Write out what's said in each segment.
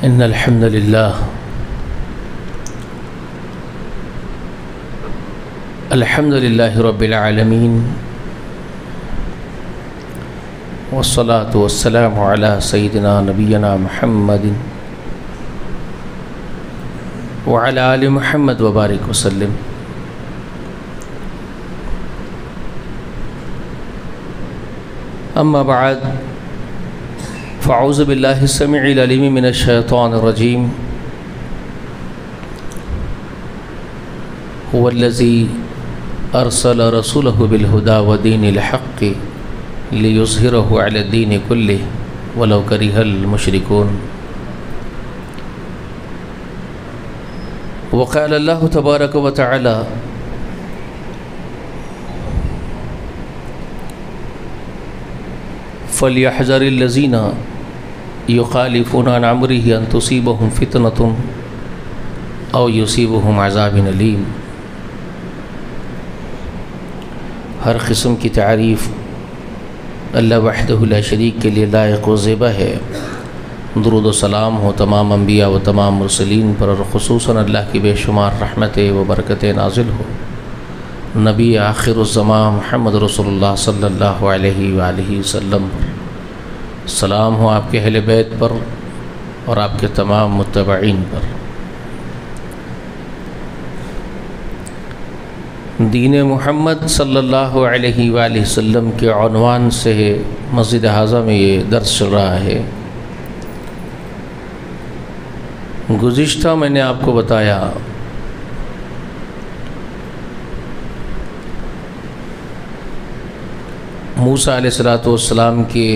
إن الحمد لله رب العالمين والصلاة والسلام على سيدنا نبينا محمد وعلى آل محمد وبارك وسلم. أما بعد فأعوذ بالله السميع العليم من الشيطان الرجيم. هو الذي أرسل رسوله بالهدى ودين الحق ليظهره على الدين كله ولو كره المشركون. وقال الله تبارك وتعالى: فليحذر الذين يخالفون عن أمره أن تصيبهم فتنة أو يصيبهم عذاب أليم. ہر قسم کی تعریف اللہ وحدہ لا شریک کے لیے لائق و زیبا ہے. درود و سلام ہو تمام انبیاء و تمام مرسلین پر، اور خصوصاً اللہ کی بے شمار رحمتیں و برکتیں نازل ہو نبی آخر الزمان محمد رسول اللہ صلی اللہ علیہ وآلہ وسلم پر. سلام ہو آپ کے اہل بیت پر اور آپ کے تمام متبعین پر. دین محمد صلی اللہ علیہ وآلہ وسلم کے عنوان سے مسجد حاضہ میں یہ درس چل رہا ہے. گزشتہ میں نے آپ کو بتایا موسیٰ علیہ السلام کی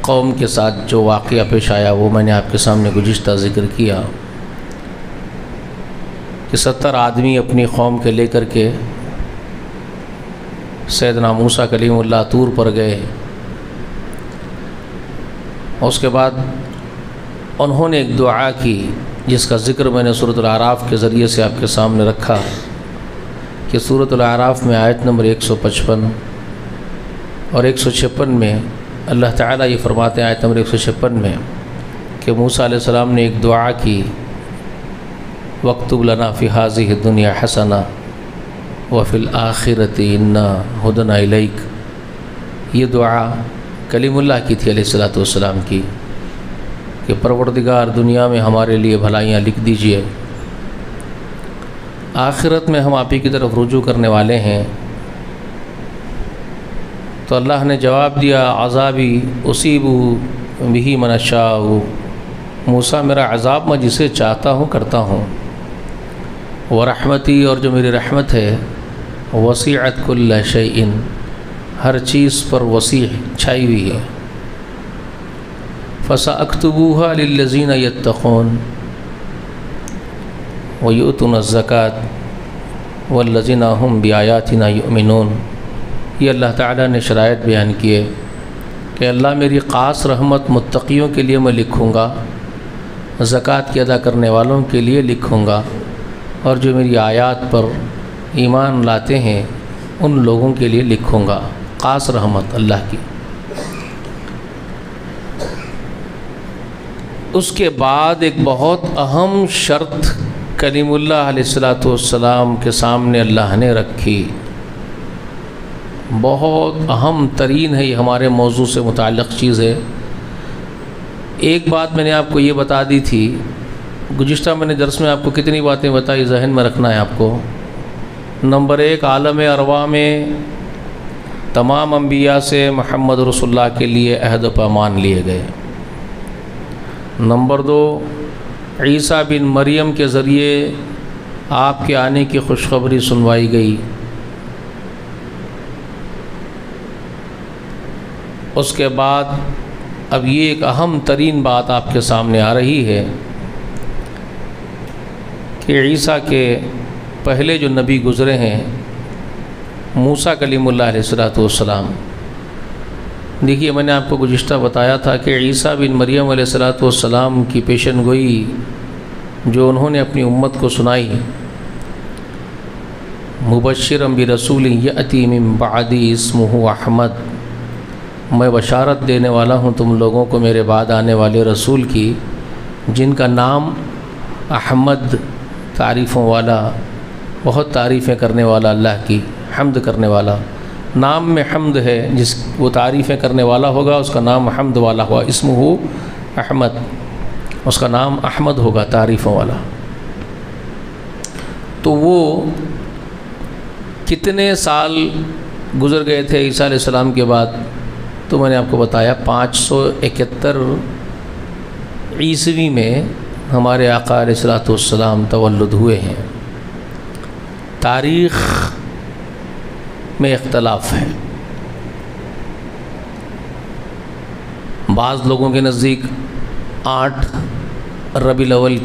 قوم کے ساتھ جو واقعہ پیش آیا وہ میں نے آپ کے سامنے گزشتہ ذکر کیا کہ 70 آدمی اپنی قوم کے لے کر کے سیدنا موسیٰ کلیم اللہ طور پر گئے. اس کے بعد انہوں نے ایک دعا کی جس کا ذکر میں نے سورۃ الاعراف کے ذریعے سے آپ کے سامنے رکھا کہ سورۃ الاعراف میں آیت نمبر 155 اور 156 میں اللہ تعالیٰ یہ فرماتے ہیں آیت نمبر 156 میں کہ موسیٰ علیہ السلام نے ایک دعا کی: وَاكْتُبْ لَنَا فِي هَذِهِ الدُّنْيَا حَسَنَةً وَفِي الْآخِرَةِ إِنَّا هُدْنَا إِلَيْكَ. یہ دعا کلیم اللہ کی تھی علیہ السلام کی کہ پروردگار دنیا میں ہمارے لیے بھلائیاں لکھ دیجئے، آخرت میں ہم آپ ہی کی طرف رجوع کرنے والے ہیں. تو اللہ نے جواب دیا: عذابی اصیب بہ من اشاء. موسیٰ میرا عذاب میں جسے چاہتا ہوں کرتا ہوں. ورحمتی، اور جو میری رحمت ہے، وسعت کل شیء، ہر چیز پر وسیع چھائی ہوئی ہے. فسأکتبوها للذین یتقون ویؤتون الزکاة والذین هم بآیاتنا یؤمنون. یہ اللہ تعالیٰ نے شرائط بیان کیے کہ اللہ میری خاص رحمت متقیوں کے لیے میں لکھوں گا، زکوٰۃ کی ادا کرنے والوں کے لیے لکھوں گا، اور جو میری آیات پر ایمان لاتے ہیں ان لوگوں کے لیے لکھوں گا. خاص رحمت اللہ کی. اس کے بعد ایک بہت اہم شرط کلیم اللہ علیہ السلام کے سامنے اللہ نے رکھی. بہت اہم ترین ہے، یہ ہمارے موضوع سے متعلق چیز ہے. ایک بات میں نے آپ کو یہ بتا دی تھی گزشتہ میں نے درس میں آپ کو کتنی باتیں بتائی، ذہن میں رکھنا ہے آپ کو. نمبر 1، عالم ارواح میں تمام انبیاء سے محمد رسول اللہ کے لیے عہد و پیمان لیے گئے. نمبر 2، عیسیٰ بن مریم کے ذریعے آپ کے آنے کی خوشخبری سنوائی گئی. اس کے بعد اب یہ ایک اہم ترین بات آپ کے سامنے آ رہی ہے کہ عیسیٰ کے پہلے جو نبی گزرے ہیں موسیٰ کلیم اللہ علیہ السلام. دیکھیے میں نے آپ کو گزشتہ بتایا تھا کہ عیسیٰ بن مریم علیہ السلام کی پیشن گوئی جو انہوں نے اپنی امت کو سنائی، مبشرا برسول یأتی من بعدی اسمہ احمد، میں بشارت دینے والا ہوں تم لوگوں کو میرے بعد آنے والے رسول کی جن کا نام احمد، تعریفوں والا، بہت تعریفیں کرنے والا، اللہ کی حمد کرنے والا، نام میں حمد ہے، جس وہ تعریفیں کرنے والا ہوگا اس کا نام حمد والا ہوا، اسمہ احمد، اس کا نام احمد ہوگا، تعریفوں والا۔ تو وہ کتنے سال گزر گئے تھے عیسیٰ علیہ السلام کے بعد؟ تو میں نے آپ کو بتایا 571 عیسوی میں ہمارے آقا علیہ السلام تولد ہوئے ہیں۔ تاریخ میں اختلاف ہے، بعض لوگوں کے نزدیک 8 ربیع الاول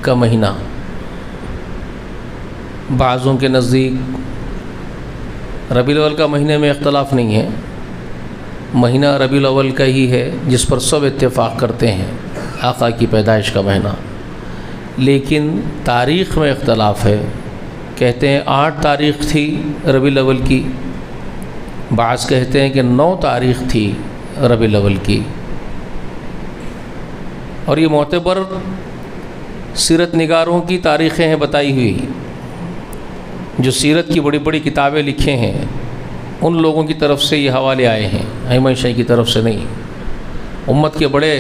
کا مہینہ، بعضوں کے نزدیک ربیع الاول کا مہینے میں اختلاف نہیں ہے، مہینہ ربیع الاول کا ہی ہے جس پر سب اتفاق کرتے ہیں، آقا کی پیدائش کا مہینہ۔ لیکن تاریخ میں اختلاف ہے، کہتے ہیں 8 تاریخ تھی ربیع الاول کی، بعض کہتے ہیں کہ 9 تاریخ تھی ربیع الاول کی۔ اور یہ معتبر سیرت نگاروں کی تاریخیں ہیں بتائی ہوئی، جو سیرت کی بڑی بڑی کتابیں لکھے ہیں، ان لوگوں کی طرف سے یہ حوالے آئے ہیں، ائمہ شیعہ کی طرف سے نہیں۔ امت کے بڑے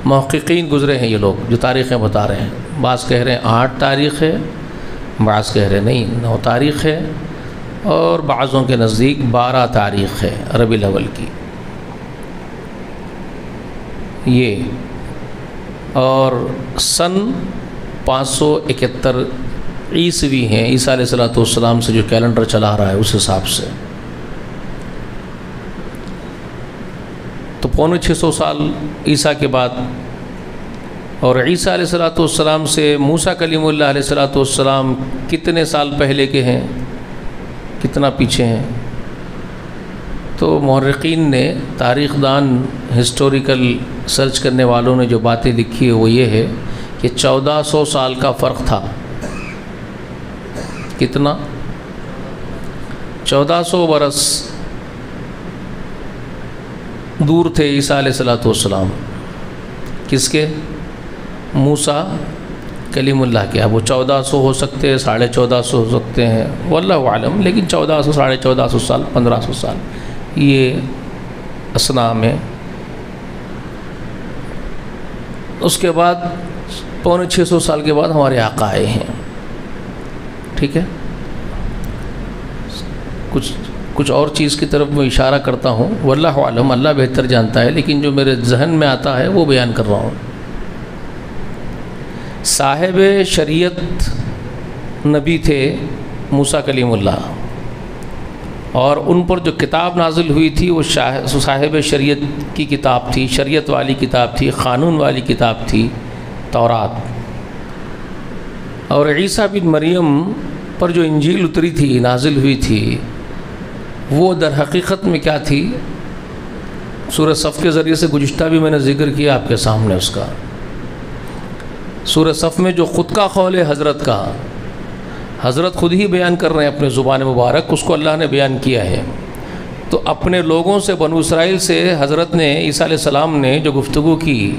محققین گزرے ہیں یہ لوگ جو تاریخیں بتا رہے ہیں، بعض کہہ رہے ہیں 8 تاریخ ہے، بعض کہہ رہے ہیں نہیں 9 تاریخ ہے، اور بعضوں کے نزدیک 12 تاریخ ہے ربیع الاول کی۔ یہ اور سن 571 عیسوی ہیں، عیسیٰ علیہ السلام سے جو کیلنڈر چلا رہا ہے اس حساب سے، تو 650 سال عیسیٰ کے بعد۔ اور عیسیٰ علیہ السلام سے موسیٰ کلیم اللہ علیہ السلام کتنے سال پہلے کے ہیں، کتنا پیچھے ہیں؟ تو مورخین نے، تاریخ دان، ہسٹوریکل سرچ کرنے والوں نے جو باتیں لکھی ہے وہ یہ ہے کہ 1400 سال کا فرق تھا۔ کتنا؟ 1400 برس دور تھے عیسیٰ علیہ السلام کس کے؟ موسیٰ کلیم اللہ کے۔ اب وہ 1400 ہو سکتے ہیں، 1450 ہو سکتے ہیں، واللہ عالم، لیکن 1400 1450 سال، 1500 سال یہ اسنا میں۔ اس کے بعد 650 سال کے بعد ہمارے آقا آئے ہیں، ٹھیک ہے۔ کچھ اور چیز کی طرف میں اشارہ کرتا ہوں، واللہ عالم، اللہ بہتر جانتا ہے، لیکن جو میرے ذہن میں آتا ہے وہ بیان کر رہا ہوں۔ صاحب شریعت نبی تھے موسیٰ کلیم اللہ، اور ان پر جو کتاب نازل ہوئی تھی وہ صاحب شریعت کی کتاب تھی، شریعت والی کتاب تھی، قانون والی کتاب تھی، تورات۔ اور عیسیٰ بن مریم پر جو انجیل اتری تھی، نازل ہوئی تھی، وہ در حقیقت میں کیا تھی؟ سورہ صف کے ذریعے سے گزشتہ بھی میں نے ذکر کیا آپ کے سامنے اس کا۔ سورہ صف میں جو خود کا قول ہے حضرت کا، حضرت خود ہی بیان کر رہے ہیں اپنے زبان مبارک، اس کو اللہ نے بیان کیا ہے۔ تو اپنے لوگوں سے، بنو اسرائیل سے حضرت نے، عیسیٰ علیہ السلام نے جو گفتگو کی،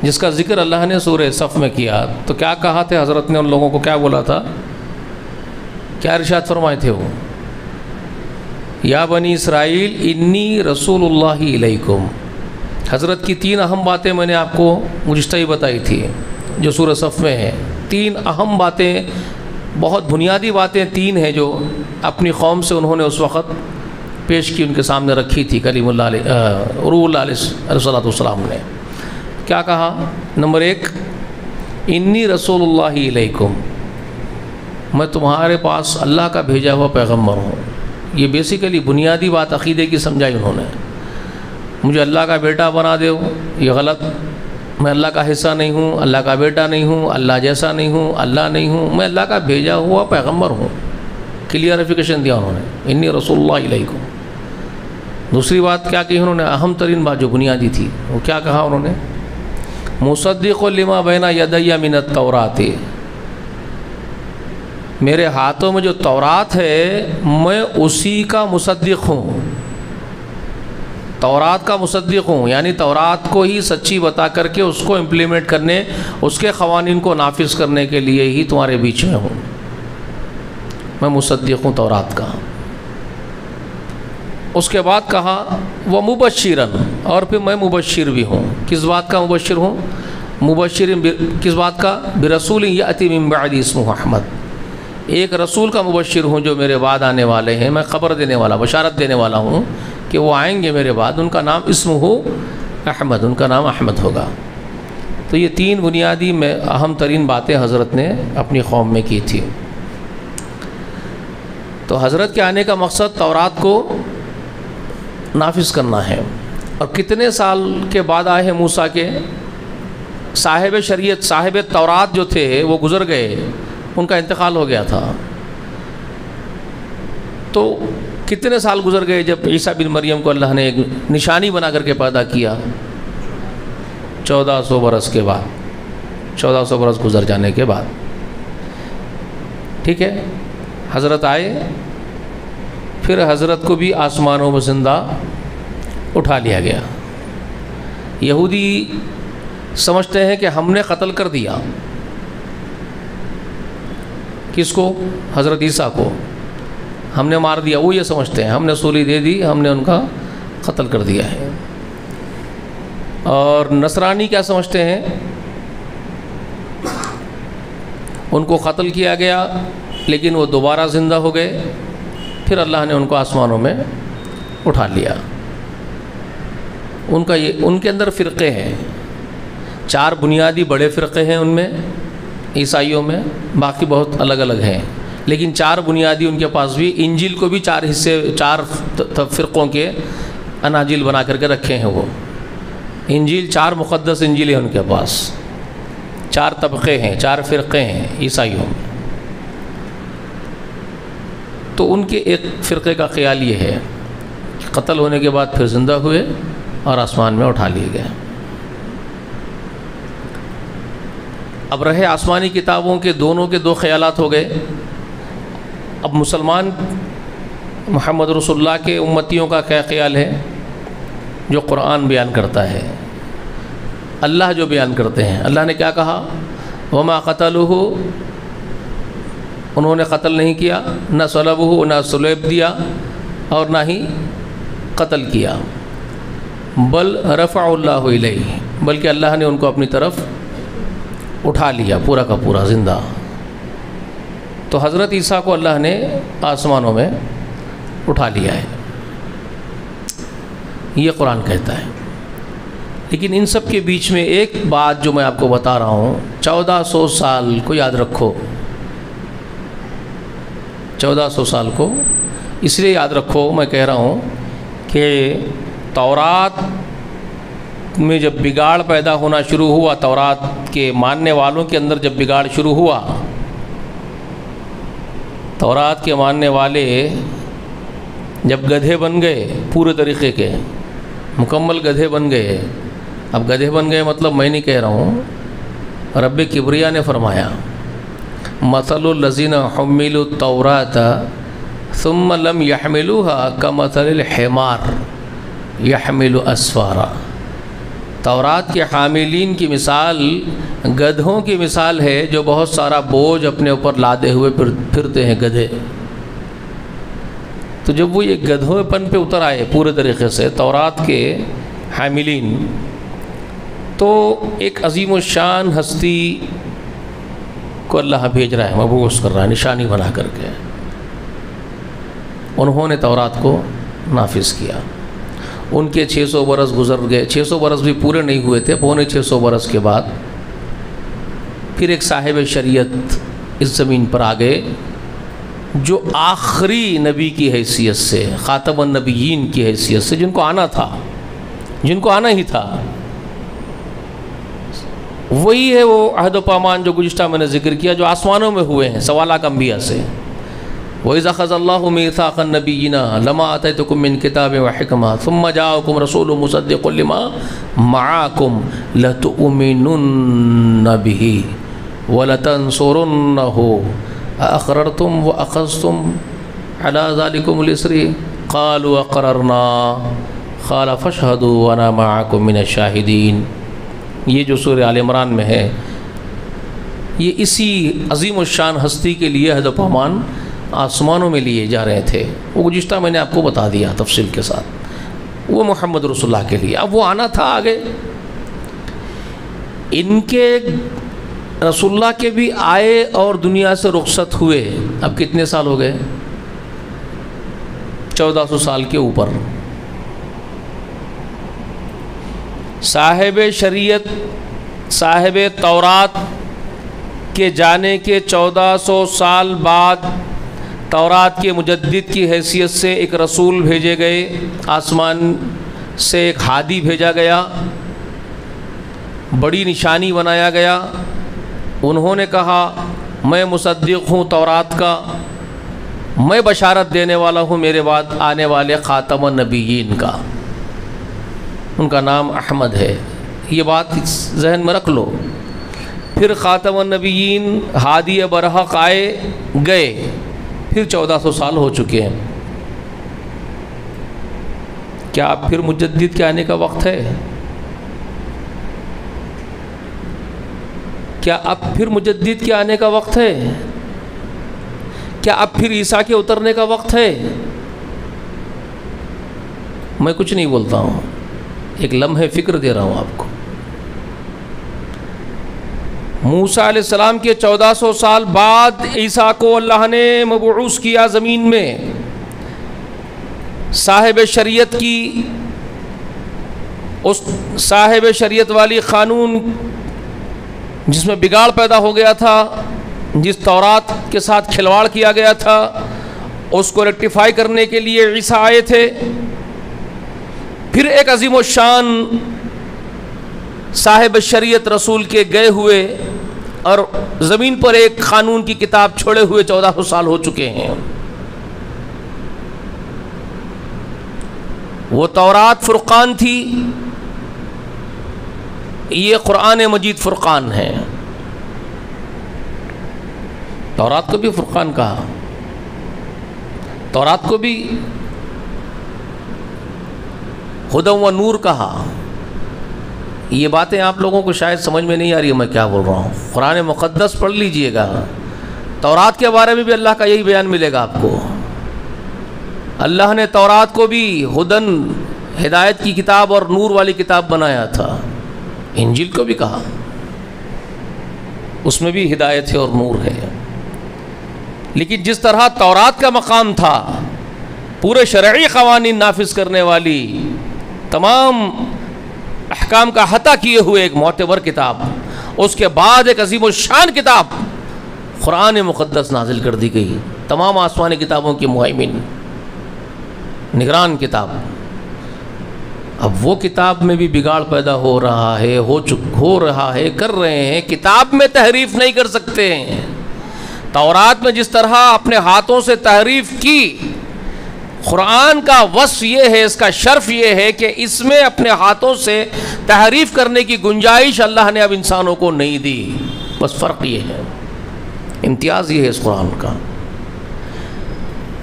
جس کا ذکر اللہ نے سورہ صف میں کیا، تو کیا کہا تھا حضرت نے؟ ان لوگوں کو کیا بولا تھا؟ کیا ارشاد فرمائے تھے وہ؟ یا بنی اسرائیل انی رسول اللہ علیکم۔ حضرت کی 3 اہم باتیں میں نے آپ کو گزشتہ ہی بتائی تھی جو سورہ صف میں ہیں۔ 3 اہم باتیں، بہت بنیادی باتیں 3 ہیں جو اپنی قوم سے انہوں نے اس وقت پیش کی، ان کے سامنے رکھی تھی کلیم اللہ علیہ روح اللہ علیہ السلام نے۔ کیا کہا؟ نمبر 1، انی رسول اللہ علیکم، میں تمہارے پاس اللہ کا بھیجا ہوا پیغمبر ہوں۔ یہ بیسیکلی بنیادی بات عقیدے کی سمجھائی انہوں نے۔ مجھے اللہ کا بیٹا بنا دو، یہ غلط، میں اللہ کا حصہ نہیں ہوں، اللہ کا بیٹا نہیں ہوں، اللہ جیسا نہیں ہوں، اللہ نہیں ہوں، میں اللہ کا بھیجا ہوا پیغمبر ہوں۔ کلیئرفیکیشن دیا انہوں نے، انی رسول اللہ علیکم۔ دوسری بات کیا کہی انہوں نے؟ اہم ترین بات جو بنیادی تھی، وہ کیا کہا انہوں نے؟ مصدق لما بین یدی من التوراۃ، میرے ہاتھوں میں جو تورات ہے میں اسی کا مصدق ہوں۔ تورات کا مصدق ہوں، یعنی تورات کو ہی سچی بتا کر کے اس کو امپلیمنٹ کرنے، اس کے قوانین کو نافذ کرنے کے لیے ہی تمہارے بیچ میں ہوں، میں مصدق ہوں تورات کا۔ اس کے بعد کہا وہ مبشرن، اور پھر میں مبشر بھی ہوں۔ کس بات کا مبشر ہوں؟ مبشر کس بات کا؟ برسول یأتی من بعد اسمہ احمد، ایک رسول کا مبشر ہوں جو میرے بعد آنے والے ہیں، میں خبر دینے والا، بشارت دینے والا ہوں کہ وہ آئیں گے میرے بعد، ان کا نام اسمہ احمد، ان کا نام احمد ہوگا۔ تو یہ تین بنیادی میں اہم ترین باتیں حضرت نے اپنی قوم میں کی تھی۔ تو حضرت کے آنے کا مقصد تورات کو نافذ کرنا ہے۔ اور کتنے سال کے بعد آئے ہیں موسیٰ کے؟ صاحب شریعت، صاحب تورات جو تھے وہ گزر گئے، ان کا انتقال ہو گیا تھا۔ تو کتنے سال گزر گئے جب عیسیٰ بن مریم کو اللہ نے ایک نشانی بنا کر کے پیدا کیا؟ 1400 برس کے بعد، 1400 برس گزر جانے کے بعد، ٹھیک ہے، حضرت آئے، پھر حضرت کو بھی آسمانوں میں زندہ اٹھا لیا گیا۔ یہودی سمجھتے ہیں کہ ہم نے قتل کر دیا، کس کو؟ حضرت عیسیٰ کو ہم نے مار دیا، وہ یہ سمجھتے ہیں ہم نے سولی دے دی، ہم نے ان کا قتل کر دیا ہے۔ اور نصرانی کیا سمجھتے ہیں؟ ان کو قتل کیا گیا لیکن وہ دوبارہ زندہ ہو گئے، پھر اللہ نے ان کو آسمانوں میں اٹھا لیا۔ ان کے اندر فرقے ہیں، 4 بنیادی بڑے فرقے ہیں ان میں، عیسائیوں میں، باقی بہت الگ الگ ہیں، لیکن 4 بنیادی ان کے پاس بھی، انجیل کو بھی 4 حصے، 4 فرقوں کے اناجیل بنا کر کے رکھے ہیں۔ وہ انجیل 4 مقدس انجیل ہیں ان کے پاس، 4 طبقے ہیں، 4 فرقے ہیں عیسائیوں میں۔ تو ان کے ایک فرقے کا خیال یہ ہے کہ قتل ہونے کے بعد پھر زندہ ہوئے اور آسمان میں اٹھا لیے گئے۔ اب رہے آسمانی کتابوں کے دونوں کے 2 خیالات ہو گئے۔ اب مسلمان محمد رسول اللہ کے امتیوں کا کیا خیال ہے؟ جو قرآن بیان کرتا ہے، اللہ جو بیان کرتے ہیں، اللہ نے کیا کہا؟ وما قتلوہ، انہوں نے قتل نہیں کیا، نہ صلبوہ، نہ صلیب دیا، اور نہ ہی قتل کیا، بل رفع اللہ الیہ، بلکہ اللہ نے ان کو اپنی طرف اٹھا لیا پورا کا پورا زندہ۔ تو حضرت عیسیٰ کو اللہ نے آسمانوں میں اٹھا لیا ہے، یہ قرآن کہتا ہے۔ لیکن ان سب کے بیچ میں ایک بات جو میں آپ کو بتا رہا ہوں، 1400 سال کو یاد رکھو، 1400 سال کو اس لیے یاد رکھو، میں کہہ رہا ہوں کہ تورات میں جب بگاڑ پیدا ہونا شروع ہوا، تورات کے ماننے والوں کے اندر جب بگاڑ شروع ہوا، تورات کے ماننے والے جب گدھے بن گئے، پورے طریقے کے مکمل گدھے بن گئے۔ اب گدھے بن گئے مطلب میں نہیں کہہ رہا ہوں، رب کبریا نے فرمایا مثل الذین حملوا التوراۃ ثم لم يحملوها كمثل الحمار يحمل اسفارا، تورات کے حاملین کی مثال گدھوں کی مثال ہے جو بہت سارا بوجھ اپنے اوپر لادے ہوئے پھرتے ہیں، گدھے۔ تو جب وہ یہ گدھوں پن پہ اتر آئے پورے طریقے سے تورات کے حاملین، تو ایک عظیم الشان ہستی کو اللہ بھیج رہا ہے، مبعوث کر رہا ہے نشانی بنا کر کے۔ انہوں نے تورات کو نافذ کیا، ان کے 600 برس گزر گئے، 600 برس بھی پورے نہیں ہوئے تھے، پونے 600 برس کے بعد پھر ایک صاحب شریعت اس زمین پر آ گئے، جو آخری نبی کی حیثیت سے، خاتم النبیین کی حیثیت سے، جن کو آنا تھا، جن کو آنا ہی تھا، وہی ہے وہ عہد و پیمان جو گزشتہ میں نے ذکر کیا، جو آسمانوں میں ہوئے ہیں سوالات انبیاء سے۔ وَإِذْ أَخَذَ اللَّهُ مِيثَاقَ النَّبِيِّينَ لَمَا آتَيْتُكُم مِّن كِتَابٍ وَحِكْمَةٍ ثُمَّ جَاءَكُمْ رَسُولٌ مُّصَدِّقٌ لِّمَا مَعَكُمْ لَتُؤْمِنُنَّ بِهِ وَلَتَنصُرُنَّهُ أَأَقْرَرْتُمْ وَأَخَذْتُمْ عَلَىٰ ذَلِكُمُ الْإِصْرَ قَالُوا أَقْرَرْنَا قال فاشهدوا وانا معكم من الشاهدین. یہ جو سورہ آل عمران میں ہے یہ اسی عظیم الشان ہستی کے لیے عہد و پیمان آسمانوں میں لیے جا رہے تھے. وہ گزشتہ میں نے آپ کو بتا دیا تفصیل کے ساتھ. وہ محمد رسول اللہ کے لیے اب وہ آنا تھا آگے. ان کے رسول اللہ کے بھی آئے اور دنیا سے رخصت ہوئے. اب کتنے سال ہو گئے؟ 1400 سال کے اوپر. صاحب شریعت صاحب تورات کے جانے کے 1400 سال بعد تورات کے مجدد کی حیثیت سے ایک رسول بھیجے گئے. آسمان سے ایک ہادی بھیجا گیا، بڑی نشانی بنایا گیا. انہوں نے کہا میں مصدق ہوں تورات کا، میں بشارت دینے والا ہوں میرے بعد آنے والے خاتم النبیین کا. ان کا نام احمد ہے. یہ بات ذہن میں رکھ لو. پھر خاتم النبیین ہادی برحق آئے گئے، پھر 1400 سال ہو چکے ہیں. کیا اب پھر مجدد کے آنے کا وقت ہے؟ کیا اب پھر مجدد کے آنے کا وقت ہے؟ کیا اب پھر عیسیٰ کے اترنے کا وقت ہے؟ میں کچھ نہیں بولتا ہوں، ایک لمحے فکر دے رہا ہوں آپ کو. موسیٰ علیہ السلام کے 1400 سال بعد عیسیٰ کو اللہ نے مبعوث کیا زمین میں. صاحب شریعت کی اس صاحب شریعت والی قانون جس میں بگاڑ پیدا ہو گیا تھا، جس تورات کے ساتھ کھلواڑ کیا گیا تھا، اس کو ریکٹیفائی کرنے کے لیے عیسیٰ آئے تھے. پھر ایک عظیم الشان صاحب شریعت رسول کے گئے ہوئے اور زمین پر ایک قانون کی کتاب چھوڑے ہوئے 1400 سال ہو چکے ہیں. وہ تورات فرقان تھی، یہ قرآن مجید فرقان ہے. تورات کو بھی فرقان کہا، تورات کو بھی ہدی و نور کہا. یہ باتیں آپ لوگوں کو شاید سمجھ میں نہیں آ رہی ہے میں کیا بول رہا ہوں. قرآن مقدس پڑھ لیجئے گا، تورات کے بارے میں بھی اللہ کا یہی بیان ملے گا آپ کو. اللہ نے تورات کو بھی ہدن ہدایت کی کتاب اور نور والی کتاب بنایا تھا. انجیل کو بھی کہا، اس میں بھی ہدایت ہے اور نور ہے. لیکن جس طرح تورات کا مقام تھا پورے شرعی قوانین نافذ کرنے والی، تمام احکام کا احاطہ کیے ہوئے ایک معتبر کتاب، اس کے بعد ایک عظیم الشان کتاب قرآن مقدس نازل کر دی گئی، تمام آسمانی کتابوں کی مہیمن نگران کتاب. اب وہ کتاب میں بھی بگاڑ پیدا ہو رہا ہے، ہو رہا ہے، کر رہے ہیں. کتاب میں تحریف نہیں کر سکتے ہیں. تورات میں جس طرح اپنے ہاتھوں سے تحریف کی، قرآن کا وصف یہ ہے، اس کا شرف یہ ہے کہ اس میں اپنے ہاتھوں سے تحریف کرنے کی گنجائش اللہ نے اب انسانوں کو نہیں دی. بس فرق یہ ہے، امتیاز یہ ہے اس قرآن کا.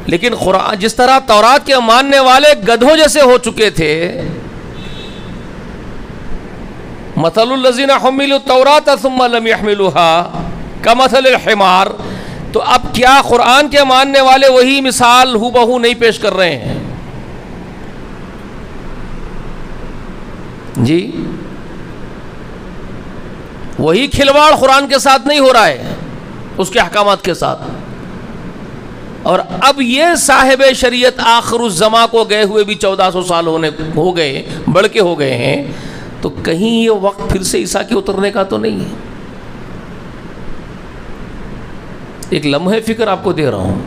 لیکن قرآن جس طرح تورات کے ماننے والے گدھوں جیسے ہو چکے تھے، مثل الذین حملوا التوراۃ ثم لم يحملوها کمثل الحمار، تو اب کیا قرآن کے ماننے والے وہی مثال ہو بہو نہیں پیش کر رہے ہیں؟ جی وہی کھلواڑ قرآن کے ساتھ نہیں ہو رہا ہے، اس کے احکامات کے ساتھ. اور اب یہ صاحب شریعت آخر الزماں کو گئے ہوئے بھی 1400 سال ہو گئے، بڑھ کے ہو گئے ہیں. تو کہیں یہ وقت پھر سے عیسیٰ کے اترنے کا تو نہیں ہے؟ ایک لمحے فکر آپ کو دے رہا ہوں.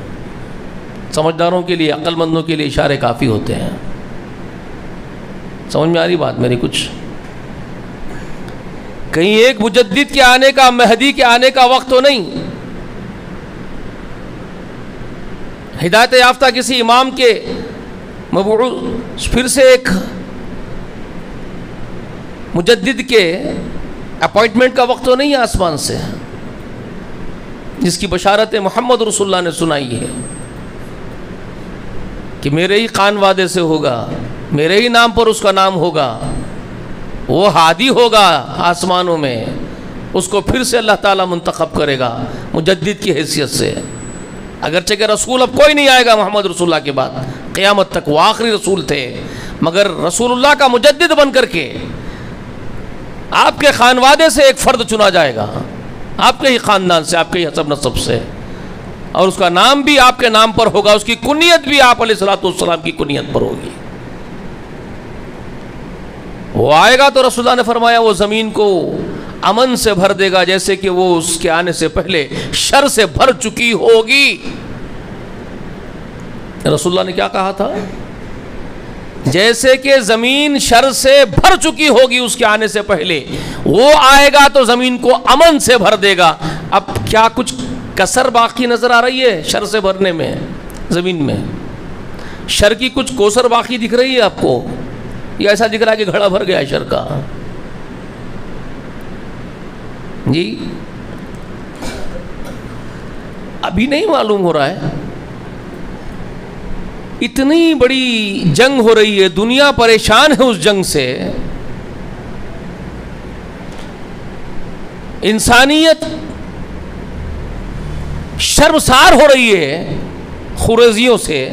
سمجھداروں کے لیے، عقل مندوں کے لیے اشارے کافی ہوتے ہیں. سمجھ میں آ رہی بات میری کچھ؟ کہیں ایک مجدد کے آنے کا، مہدی کے آنے کا وقت تو نہیں. ہدایت یافتہ کسی امام کے مبعوث پھر سے ایک مجدد کے اپوائنٹمنٹ کا وقت تو نہیں ہے آسمان سے، جس کی بشارت محمد رسول اللہ نے سنائی ہے کہ میرے ہی قان وعدے سے ہوگا، میرے ہی نام پر اس کا نام ہوگا، وہ ہادی ہوگا آسمانوں میں، اس کو پھر سے اللہ تعالیٰ منتخب کرے گا مجدد کی حیثیت سے۔ اگرچہ کہ رسول اب کوئی نہیں آئے گا محمد رسول اللہ کے بعد، قیامت تک وہ آخری رسول تھے، مگر رسول اللہ کا مجدد بن کر کے آپ کے خانوادے سے ایک فرد چنا جائے گا، آپ کے ہی خاندان سے، آپ کے ہی حسب نسب سے، اور اس کا نام بھی آپ کے نام پر ہوگا، اس کی کنیت بھی آپ علیہ الصلوۃ والسلام کی کنیت پر ہوگی۔ وہ آئے گا تو رسول اللہ نے فرمایا وہ زمین کو امن سے بھر دے گا جیسے کہ وہ اس کے آنے سے پہلے شر سے بھر چکی ہوگی۔ رسول اللہ نے کیا کہا تھا؟ جیسے کہ زمین شر سے بھر چکی ہوگی اس کے آنے سے پہلے، وہ آئے گا تو زمین کو امن سے بھر دے گا۔ اب کیا کچھ کسر باقی نظر آ رہی ہے شر سے بھرنے میں؟ زمین میں شر کی کچھ کوسر باقی دکھ رہی ہے آپ کو، یا ایسا دکھ رہا ہے کہ گھڑا بھر گیا ہے شر کا؟ جی ابھی نہیں معلوم ہو رہا ہے؟ اتنی بڑی جنگ ہو رہی ہے، دنیا پریشان ہے اس جنگ سے، انسانیت شرمسار ہو رہی ہے خوریزیوں سے،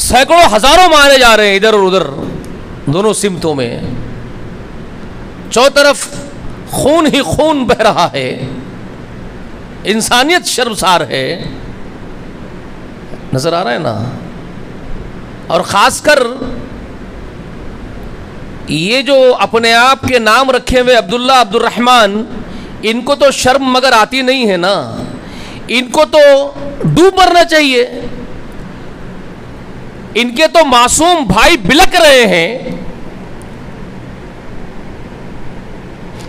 سینکڑوں ہزاروں مارے جا رہے ہیں ادھر اور ادھر دونوں سمتوں میں، چو طرف خون ہی خون بہ رہا ہے، انسانیت شرمسار ہے، نظر آ رہا ہے نا؟ اور خاص کر یہ جو اپنے آپ کے نام رکھے ہوئے عبداللہ عبد الرحمن، ان کو تو شرم مگر آتی نہیں ہے نا، ان کو تو ڈوب مرنا چاہیے، ان کے تو معصوم بھائی بلک رہے ہیں،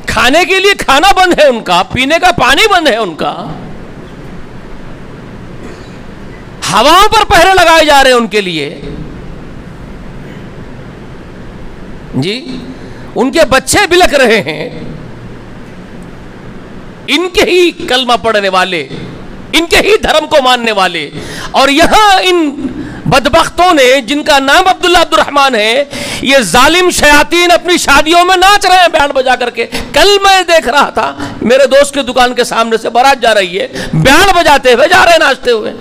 کھانے کے لیے کھانا بند ہے ان کا، پینے کا پانی بند ہے ان کا، ہواؤں پر پہرے لگائے جا رہے ہیں ان کے لیے، جی ان کے بچے بلک رہے ہیں، ان کے ہی کلمہ پڑھنے والے، ان کے ہی دھرم کو ماننے والے، اور یہاں ان بدبختوں نے جن کا نام عبداللہ عبد الرحمن ہے، یہ ظالم شیاطین اپنی شادیوں میں ناچ رہے ہیں بینڈ بجا کر کے۔ کل میں دیکھ رہا تھا میرے دوست کی دکان کے سامنے سے بارات جا رہی ہے، بینڈ بجاتے ہوئے جا رہے ہیں، ناچتے ہوئے۔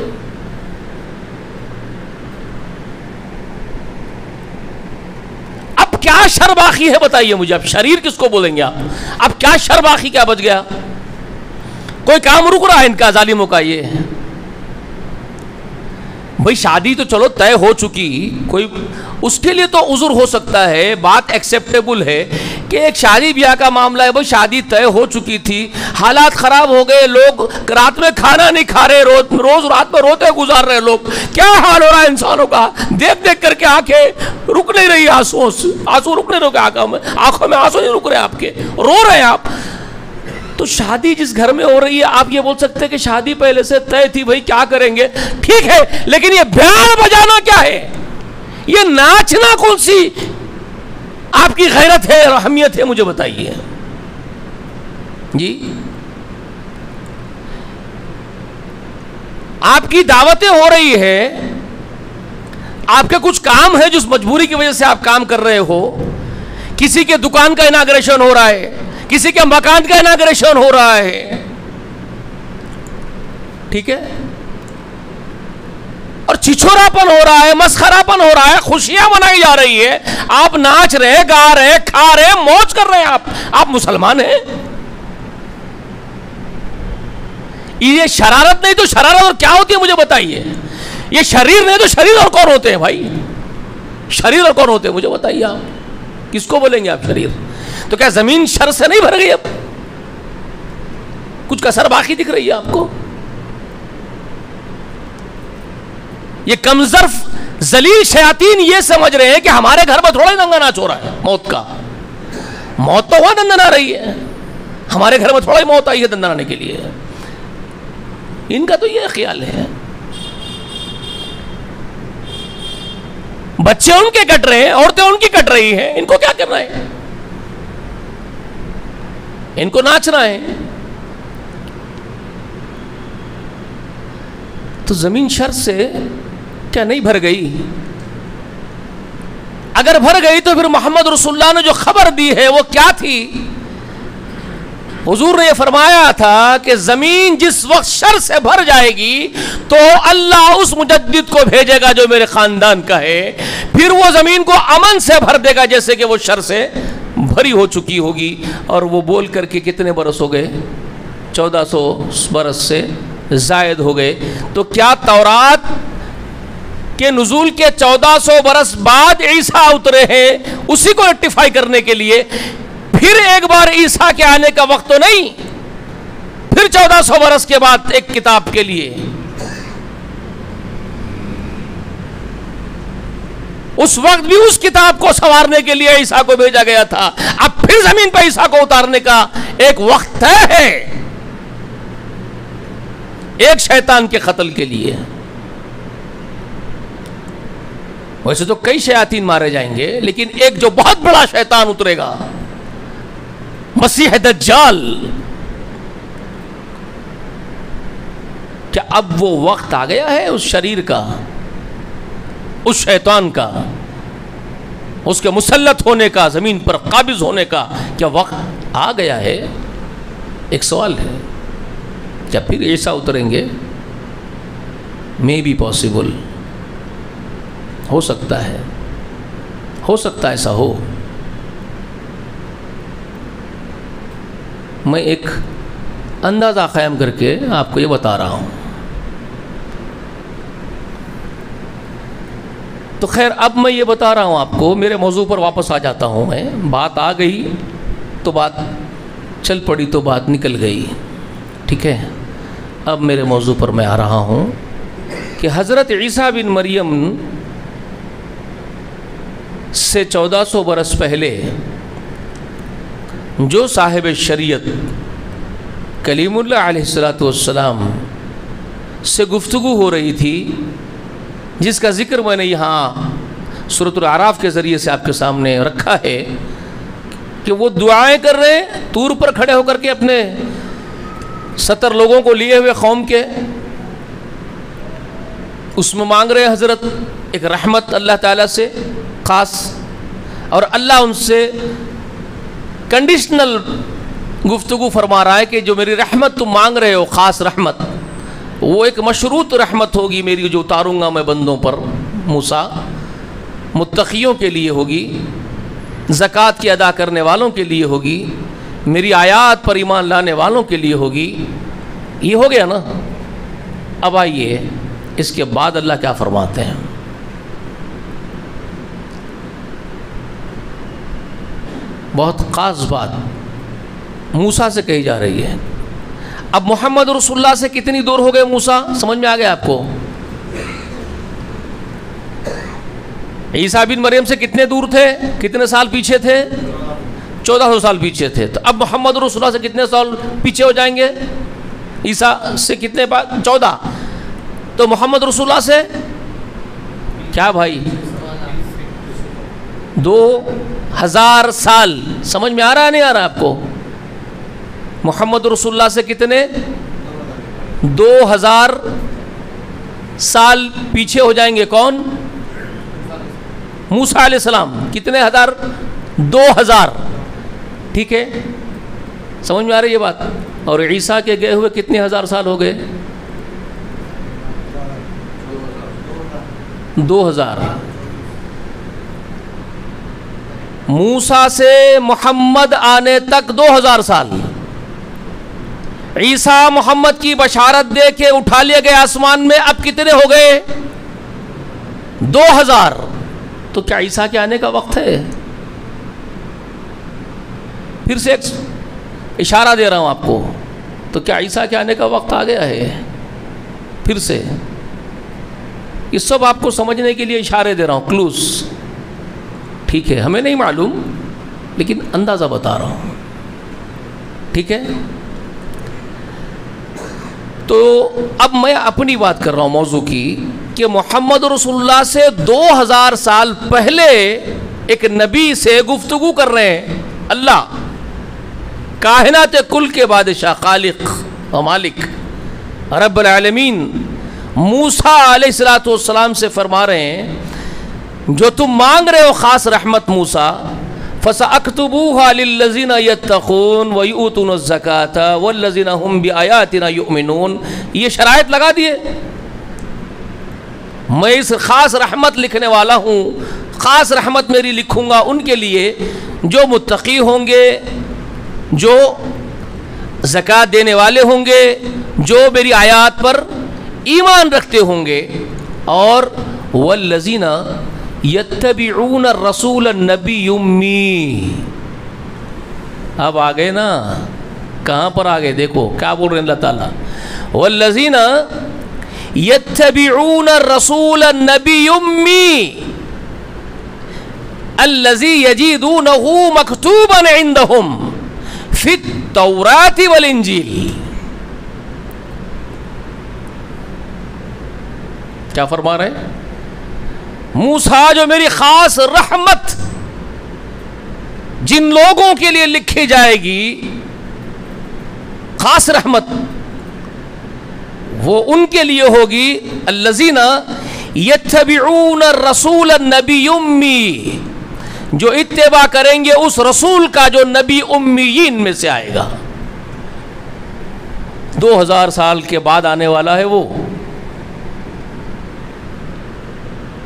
اب کیا شر باقی ہے بتائیے مجھے؟ اب شریر کس کو بولیں گے آپ؟ اب کیا شر باقی، کیا بچ گیا؟ کوئی کام رک رہا ہے ان کا ظالموں کا؟ یہ بھئی شادی تو چلو طے ہو چکی، کوئی اس کے لیے تو عذر ہو سکتا ہے، بات ایکسیپٹیبل ہے کہ ایک شادی بیاہ کا معاملہ ہے، بھئی شادی طے ہو چکی تھی، حالات خراب ہو گئے، لوگ رات میں کھانا نہیں کھا رہے، روز رات میں روتے گزار رہے لوگ، کیا حال ہو رہا ہے انسانوں کا، دیکھ دیکھ کر کے آنکھیں رک نہیں رہی، آنسو رک نہیں رہے، آنکھوں میں آنسو نہیں رک رہے آپ کے، رو رہے ہیں آپ۔ تو شادی جس گھر میں ہو رہی ہے، آپ یہ بول سکتے ہیں کہ شادی پہلے سے طے تھی، بھائی کیا کریں گے، ٹھیک ہے، لیکن یہ بیان بجانا کیا ہے؟ یہ ناچنا کون سی آپ کی غیرت ہے اور اہمیت ہے؟ مجھے بتائیے جی۔ آپ کی دعوتیں ہو رہی ہے، آپ کے کچھ کام ہے جس مجبوری کی وجہ سے آپ کام کر رہے ہو، کسی کے دکان کا اناگریشن ہو رہا ہے، کسی کے مکان کا اناگریشن ہو رہا ہے، ٹھیک ہے، اور چھچھورا پن ہو رہا ہے، مسخرہ پن ہو رہا ہے، خوشیاں منائی جا رہی ہے، آپ ناچ رہے ہیں، گا رہے ہیں، کھا رہے ہیں، موج کر رہے ہیں، آپ مسلمان ہیں؟ یہ شرارت نہیں تو شرارت اور کیا ہوتی ہے مجھے بتائیے؟ یہ شریر نہیں تو شریر اور کون ہوتے ہیں بھائی؟ شریر اور کون ہوتے ہیں مجھے بتائیے؟ آپ کس کو بولیں گے آپ شریر؟ تو کیا زمین شر سے نہیں بھر گئی؟ اب کچھ کسر باقی دکھ رہی ہے آپ کو؟ یہ کمزرف ذلیل شیاطین یہ سمجھ رہے ہیں کہ ہمارے گھر میں تھوڑا ہی دنگا ناچ ہو رہا ہے موت کا، موت تو وہاں دندن آ رہی ہے، ہمارے گھر میں تھوڑا ہی موت آئی ہے دندن آنے کے لیے، ان کا تو یہ خیال ہے۔ بچے ان کے کٹ رہے ہیں، عورتیں ان کی کٹ رہی ہیں، ان کو کیا کرنا ہے؟ ان کو ناچنا ہے۔ تو زمین شر سے کیا نہیں بھر گئی؟ اگر بھر گئی تو پھر محمد رسول اللہ نے جو خبر دی ہے وہ کیا تھی؟ حضور نے یہ فرمایا تھا کہ زمین جس وقت شر سے بھر جائے گی تو اللہ اس مجدد کو بھیجے گا جو میرے خاندان کا ہے، پھر وہ زمین کو امن سے بھر دے گا جیسے کہ وہ شر سے بھری ہو چکی ہوگی۔ اور وہ بول کر کے کتنے برس ہو گئے؟ 1400 برس سے زائد ہو گئے۔ تو کیا تورات کے نزول کے 1400 برس بعد عیسیٰ اترے ہیں اسی کو ریکٹیفائی کرنے کے لیے؟ پھر ایک بار عیسیٰ کے آنے کا وقت تو نہیں، پھر 1400 برس کے بعد ایک کتاب کے لیے۔ اس وقت بھی اس کتاب کو سنوارنے کے لیے عیسیٰ کو بھیجا گیا تھا، اب پھر زمین پر عیسیٰ کو اتارنے کا ایک وقت طے ہے، ایک شیطان کے قتل کے لیے۔ ویسے تو کئی شیاطین مارے جائیں گے، لیکن ایک جو بہت بڑا شیطان اترے گا، مسیح دجال، کیا اب وہ وقت آ گیا ہے اس شریر کا، اس شیطان کا، اس کے مسلط ہونے کا، زمین پر قابض ہونے کا کیا وقت آ گیا ہے؟ ایک سوال ہے، کیا پھر عیسیٰ اتریں گے؟ مے بی پاسبل، ہو سکتا ہے، ہو سکتا ہے ایسا ہو۔ میں ایک اندازہ قائم کر کے آپ کو یہ بتا رہا ہوں۔ تو خیر اب میں یہ بتا رہا ہوں آپ کو، میرے موضوع پر واپس آ جاتا ہوں میں۔ بات آ گئی تو بات چل پڑی تو بات نکل گئی، ٹھیک ہے۔ اب میرے موضوع پر میں آ رہا ہوں کہ حضرت عیسیٰ بن مریم سے 1400 برس پہلے جو صاحب شریعت کلیم اللہ علیہ السلام سے گفتگو ہو رہی تھی، جس کا ذکر میں نے یہاں سورۃ الاعراف کے ذریعے سے آپ کے سامنے رکھا ہے کہ وہ دعائیں کر رہے ہیں طور پر کھڑے ہو کر کے، اپنے 70 لوگوں کو لیے ہوئے قوم کے، اس میں مانگ رہے ہیں حضرت ایک رحمت اللہ تعالیٰ سے خاص، اور اللہ ان سے کنڈیشنل گفتگو فرما رہا ہے کہ جو میری رحمت تم مانگ رہے ہو، خاص رحمت، وہ ایک مشروط رحمت ہوگی میری، جو اتاروں گا میں بندوں پر، موسیٰ، متقیوں کے لیے ہوگی، زکوٰۃ کی ادا کرنے والوں کے لیے ہوگی، میری آیات پر ایمان لانے والوں کے لیے ہوگی۔ یہ ہو گیا نا؟ اب آئیے اس کے بعد اللہ کیا فرماتے ہیں۔ بہت خاص بات موسیٰ سے کہی جا رہی ہے۔ اب محمد رسول اللہ سے کتنی دور ہو گئے موسیٰ؟ سمجھ میں آ گیا آپ کو؟ عیسیٰ بن مریم سے کتنے دور تھے؟ کتنے سال پیچھے تھے؟ 1400 سال پیچھے تھے۔ تو اب محمد رسول اللہ سے کتنے سال پیچھے ہو جائیں گے؟ عیسیٰ سے کتنے بعد؟ 14۔ تو محمد رسول اللہ سے کیا بھائی؟ 2000 سال۔ سمجھ میں آ رہا ہے نہیں آ رہا آپ کو؟ محمد رسول اللہ سے کتنے؟ 2000 سال پیچھے ہو جائیں گے۔ کون؟ موسیٰ علیہ السلام۔ کتنے ہزار؟ 2000۔ ٹھیک ہے، سمجھ میں آ رہی ہے یہ بات؟ اور عیسیٰ کے گئے ہوئے کتنے ہزار سال ہو گئے؟ 2000۔ موسیٰ سے محمد آنے تک 2000 سال۔ عیسیٰ محمد کی بشارت دے کے اٹھا لیے گئے آسمان میں، اب کتنے ہو گئے؟ 2000۔ تو کیا عیسیٰ کے آنے کا وقت ہے؟ پھر سے ایک اشارہ دے رہا ہوں آپ کو، تو کیا عیسیٰ کے آنے کا وقت آ گیا ہے؟ پھر سے یہ سب آپ کو سمجھنے کے لیے اشارے دے رہا ہوں، کلوز۔ ٹھیک ہے، ہمیں نہیں معلوم لیکن اندازہ بتا رہا ہوں، ٹھیک ہے؟ تو اب میں اپنی بات کر رہا ہوں موضوع کی، کہ محمد رسول اللہ سے 2000 سال پہلے ایک نبی سے گفتگو کر رہے ہیں اللہ، کائنات کل کے بادشاہ، خالق و مالک، رب العالمین، موسیٰ علیہ السلام سے فرما رہے ہیں جو تم مانگ رہے ہو خاص رحمت موسیٰ، فَسَأَكْتُبُوهَا لِلَّذِينَ يَتَّقُونَ وَيُؤْتُونَ الزَّكَاةَ وَالَّذِينَ هُمْ بِآيَاتِنَا يُؤْمِنُونَ. یہ شرائط لگا دیے، میں اس خاص رحمت لکھنے والا ہوں، خاص رحمت میری لکھوں گا ان کے لیے جو متقی ہوں گے، جو زکوٰۃ دینے والے ہوں گے، جو میری آیات پر ایمان رکھتے ہوں گے، اور والذین یتبعون الرسول النبی امی. اب آگئے نا، کہاں پر آگئے؟ دیکھو کیا بول رہے ہیں اللہ تعالیٰ، والذین یتبعون الرسول النبی امی الذی یجدونہ مکتوبا عندہم فی التوراۃ والانجیل. کیا فرما رہے ہیں؟ موسیٰ جو میری خاص رحمت جن لوگوں کے لیے لکھی جائے گی، خاص رحمت وہ ان کے لیے ہوگی الذین یتبعون الرسول النبی امی، جو اتباع کریں گے اس رسول کا جو نبی امیین میں سے آئے گا. 2000 سال کے بعد آنے والا ہے وہ،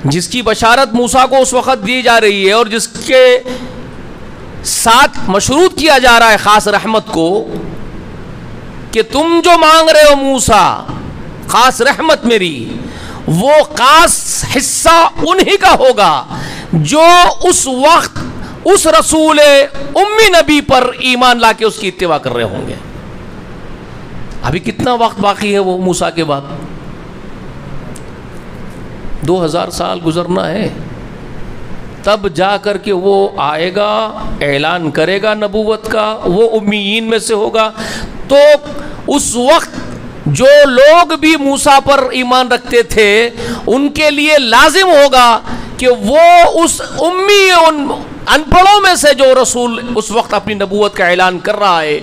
جس کی بشارت موسیٰ کو اس وقت دی جا رہی ہے اور جس کے ساتھ مشروط کیا جا رہا ہے خاص رحمت کو، کہ تم جو مانگ رہے ہو موسیٰ خاص رحمت میری، وہ خاص حصہ انہی کا ہوگا جو اس وقت اس رسول امی نبی پر ایمان لا کے اس کی اتباع کر رہے ہوں گے. ابھی کتنا وقت باقی ہے وہ موسیٰ کے بعد؟ 2000 سال گزرنا ہے، تب جا کر کے وہ آئے گا، اعلان کرے گا نبوت کا، وہ امیین میں سے ہوگا. تو اس وقت جو لوگ بھی موسیٰ پر ایمان رکھتے تھے ان کے لیے لازم ہوگا کہ وہ اس امی ان پڑھوں میں سے جو رسول اس وقت اپنی نبوت کا اعلان کر رہا ہے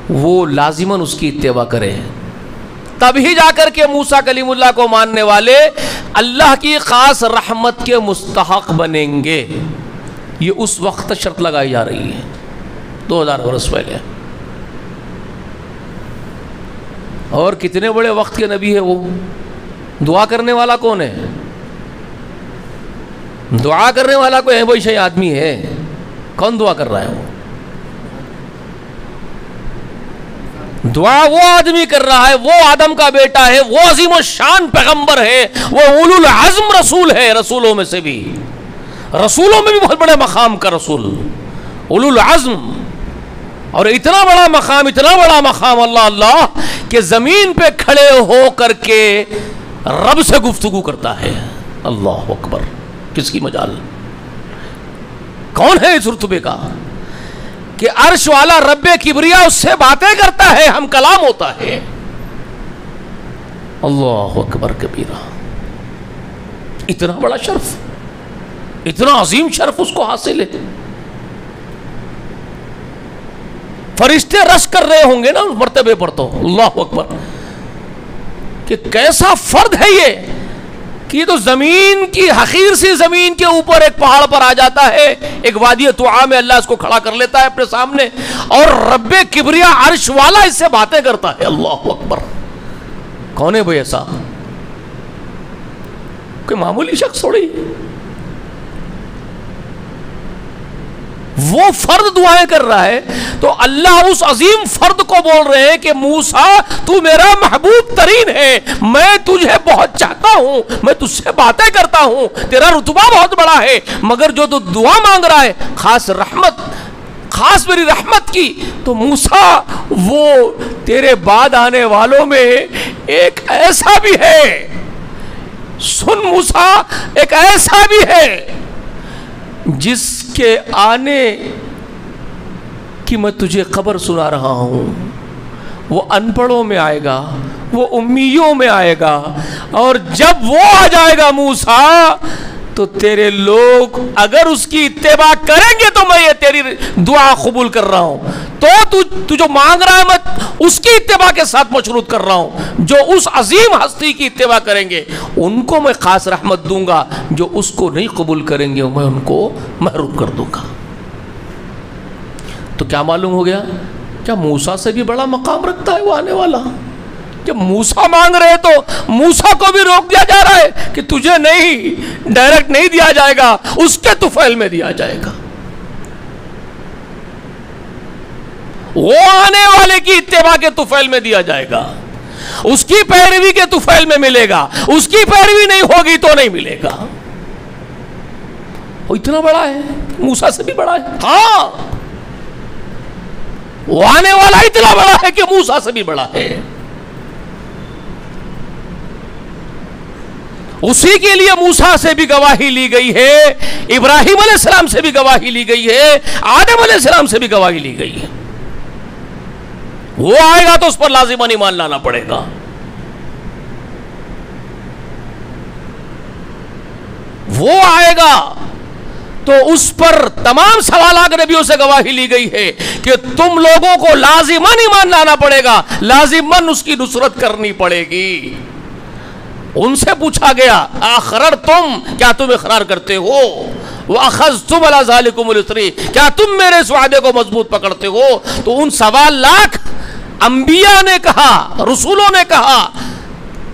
وہ لازماً اس کی اتباع کرے. تبھی جا کر کے موسیٰ کلیم اللہ کو ماننے والے اللہ کی خاص رحمت کے مستحق بنیں گے. یہ اس وقت شرط لگائی جا رہی ہے 2000 برس پہلے. اور کتنے بڑے وقت کے نبی ہے وہ. دعا کرنے والا کون ہے؟ دعا کرنے والا کوئی ہے؟ وہی شئی آدمی ہے. کون دعا کر رہا ہے؟ وہ دعا وہ آدمی کر رہا ہے، وہ آدم کا بیٹا ہے، وہ عظیم الشان پیغمبر ہے، وہ اولو العزم رسول ہے. رسولوں میں سے بھی، رسولوں میں بھی بہت بڑے مقام کا رسول، اولو العزم. اور اتنا بڑا مقام اللہ اللہ کہ زمین پہ کھڑے ہو کر کے رب سے گفتگو کرتا ہے. اللہ اکبر. کس کی مجال؟ کون ہے اس رتبے کا کہ عرش والا رب کبریا اس سے باتیں کرتا ہے، ہم کلام ہوتا ہے. اللہ اکبر کبیرہ. اتنا بڑا شرف، اتنا عظیم شرف اس کو حاصل ہے. فرشتے رش کر رہے ہوں گے نا اس مرتبے پر. تو اللہ اکبر، کہ کیسا فرد ہے یہ، کہ یہ تو زمین کی حقیر سی زمین کے اوپر ایک پہاڑ پر آ جاتا ہے، ایک وادی طعام میں اللہ اس کو کھڑا کر لیتا ہے اپنے سامنے، اور رب کبریا عرش والا اس سے باتیں کرتا ہے. اللہ اکبر. کون ہے بھائی ایسا؟ کوئی معمولی شخص تھوڑی. وہ فرد دعائیں کر رہا ہے تو اللہ اس عظیم فرد کو بول رہے ہیں کہ موسیٰ تو میرا محبوب ترین ہے، میں تجھے بہت چاہتا ہوں، میں تجھ سے باتیں کرتا ہوں، تیرا رتبہ بہت بڑا ہے، مگر جو تو دعا مانگ رہا ہے خاص رحمت، خاص میری رحمت کی، تو موسیٰ وہ تیرے بعد آنے والوں میں ایک ایسا بھی ہے. سن موسیٰ، ایک ایسا بھی ہے جس کے آنے کی میں تجھے خبر سنا رہا ہوں. وہ ان پڑھوں میں آئے گا، وہ امیوں میں آئے گا، اور جب وہ آ جائے گا موسیٰ تو تیرے لوگ اگر اس کی اتباع کریں گے تو میں یہ تیری دعا قبول کر رہا ہوں. تو جو مانگ رہا ہے میں اس کی اتباع کے ساتھ مشروط کر رہا ہوں. جو اس عظیم ہستی کی اتباع کریں گے ان کو میں خاص رحمت دوں گا، جو اس کو نہیں قبول کریں گے میں ان کو محروم کر دوں گا. تو کیا معلوم ہو گیا؟ کیا موسیٰ سے بھی بڑا مقام رکھتا ہے وہ آنے والا؟ جب موسیٰ مانگ رہے تو موسیٰ کو بھی روک دیا جا رہا ہے کہ تجھے نہیں، ڈائریکٹ نہیں دیا جائے گا، اس کے طفیل میں دیا جائے گا. وہ آنے والے کی اتباع کے طفیل میں دیا جائے گا، اس کی پیروی کے طفیل میں ملے گا. اس کی پیروی نہیں ہوگی تو نہیں ملے گا. وہ اتنا بڑا ہے، موسیٰ سے بھی بڑا ہے. ہاں، وہ آنے والا اتنا بڑا ہے کہ موسیٰ سے بھی بڑا ہے. اسی کے لیے موسیٰ سے بھی گواہی لی گئی ہے، ابراہیم علیہ السلام سے بھی گواہی لی گئی ہے، آدم علیہ السلام سے بھی گواہی لی گئی ہے. وہ آئے گا تو اس پر لازماً ایمان لانا پڑے گا. وہ آئے گا تو اس پر تمام سوالات نبیوں سے گواہی لی گئی ہے کہ تم لوگوں کو لازماً ایمان لانا پڑے گا، لازماً اس کی نصرت کرنی پڑے گی. ان سے پوچھا گیا اقررتم، کیا تم اقرار کرتے ہو؟ وَأَخَذْتُمْ عَلَى ذَلِكُمُ الْإِصْرِ، کیا تم میرے اس وعدے کو مضبوط پکڑتے ہو؟ تو ان 1.25 لاکھ انبیاء نے کہا، رسولوں نے کہا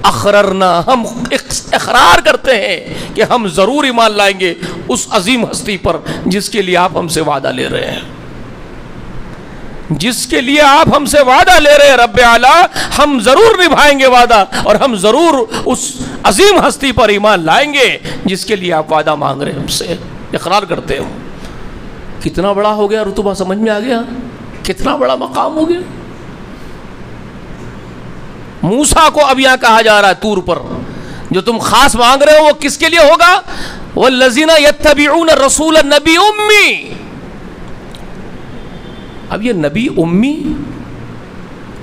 اقررنا، ہم اقرار کرتے ہیں کہ ہم ضرور ایمان لائیں گے اس عظیم ہستی پر جس کے لیے آپ ہم سے وعدہ لے رہے ہیں. جس کے لیے آپ ہم سے وعدہ لے رہے ہیں رب اعلیٰ، ہم ضرور نبھائیں گے وعدہ، اور ہم ضرور اس عظیم ہستی پر ایمان لائیں گے جس کے لیے آپ وعدہ مانگ رہے ہیں، ہم سے اقرار کرتے ہو. کتنا بڑا ہو گیا رتبہ، سمجھ میں آ گیا؟ کتنا بڑا مقام ہو گیا. موسیٰ کو اب یہاں کہا جا رہا ہے طور پر جو تم خاص مانگ رہے ہو وہ کس کے لیے ہوگا؟ وَالَّذِينَ يَتَّبِعُونَ الرَّسُولَ النَّبِيَّ أُمِّي. اب یہ نبی امی،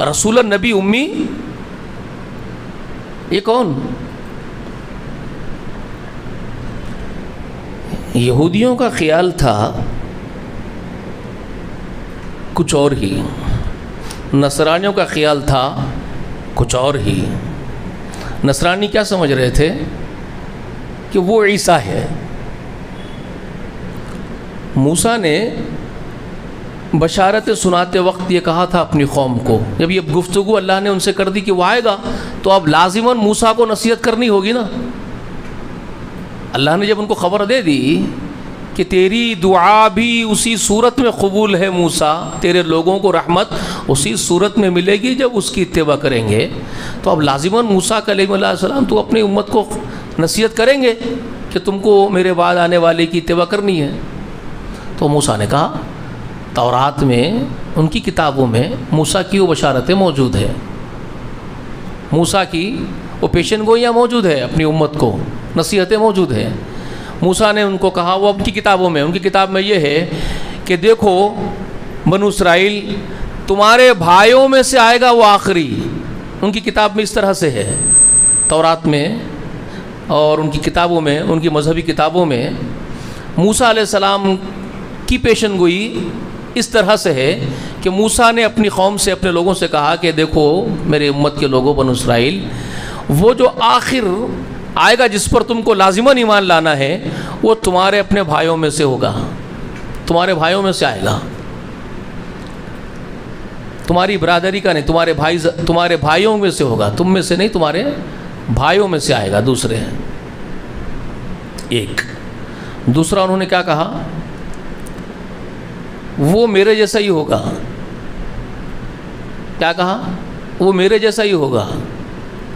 رسول النبی امی، یہ کون؟ یہودیوں کا خیال تھا کچھ اور ہی، نصرانیوں کا خیال تھا کچھ اور ہی. نصرانی کیا سمجھ رہے تھے کہ وہ عیسیٰ ہے. موسیٰ نے بشارت سناتے وقت یہ کہا تھا اپنی قوم کو، جب یہ گفتگو اللہ نے ان سے کر دی کہ وہ آئے گا تو اب لازماً موسیٰ کو نصیحت کرنی ہوگی نا. اللہ نے جب ان کو خبر دے دی کہ تیری دعا بھی اسی صورت میں قبول ہے موسیٰ، تیرے لوگوں کو رحمت اسی صورت میں ملے گی جب اس کی اتباع کریں گے، تو اب لازماً موسیٰ علیہ السلام تو اپنی امت کو نصیحت کریں گے کہ تم کو میرے بعد آنے والے کی اتباع کرنی ہے. تو موسیٰ نے کہا تورات میں، ان کی کتابوں میں موسیٰ کی وہ بشارتیں موجود ہے، موسیٰ کی وہ پیشن گوئیاں موجود ہے، اپنی امت کو نصیحتیں موجود ہیں. موسیٰ نے ان کو کہا، وہ ان کی کتابوں میں، ان کی کتاب میں یہ ہے کہ دیکھو بنو اسرائیل، تمہارے بھائیوں میں سے آئے گا وہ آخری. ان کی کتاب میں اس طرح سے ہے، تورات میں اور ان کی کتابوں میں، ان کی مذہبی کتابوں میں موسیٰ علیہ السلام کی پیشن گوئی اس طرح سے ہے کہ موسیٰ نے اپنی قوم سے، اپنے لوگوں سے کہا کہ دیکھو میرے امت کے لوگوں بنو اسرائیل، وہ جو آخر آئے گا جس پر تم کو لازماً ایمان لانا ہے وہ تمہارے اپنے بھائیوں میں سے ہوگا، تمہارے بھائیوں میں سے آئے گا، تمہاری برادری کا نہیں، تمہارے بھائیوں میں سے ہوگا، تم میں سے نہیں، تمہارے بھائیوں میں سے آئے گا. دوسرے ہیں ایک دوسرا انہوں نے کیا کہا؟ وہ میرے جیسا ہی ہوگا. کیا کہا؟ وہ میرے جیسا ہی ہوگا.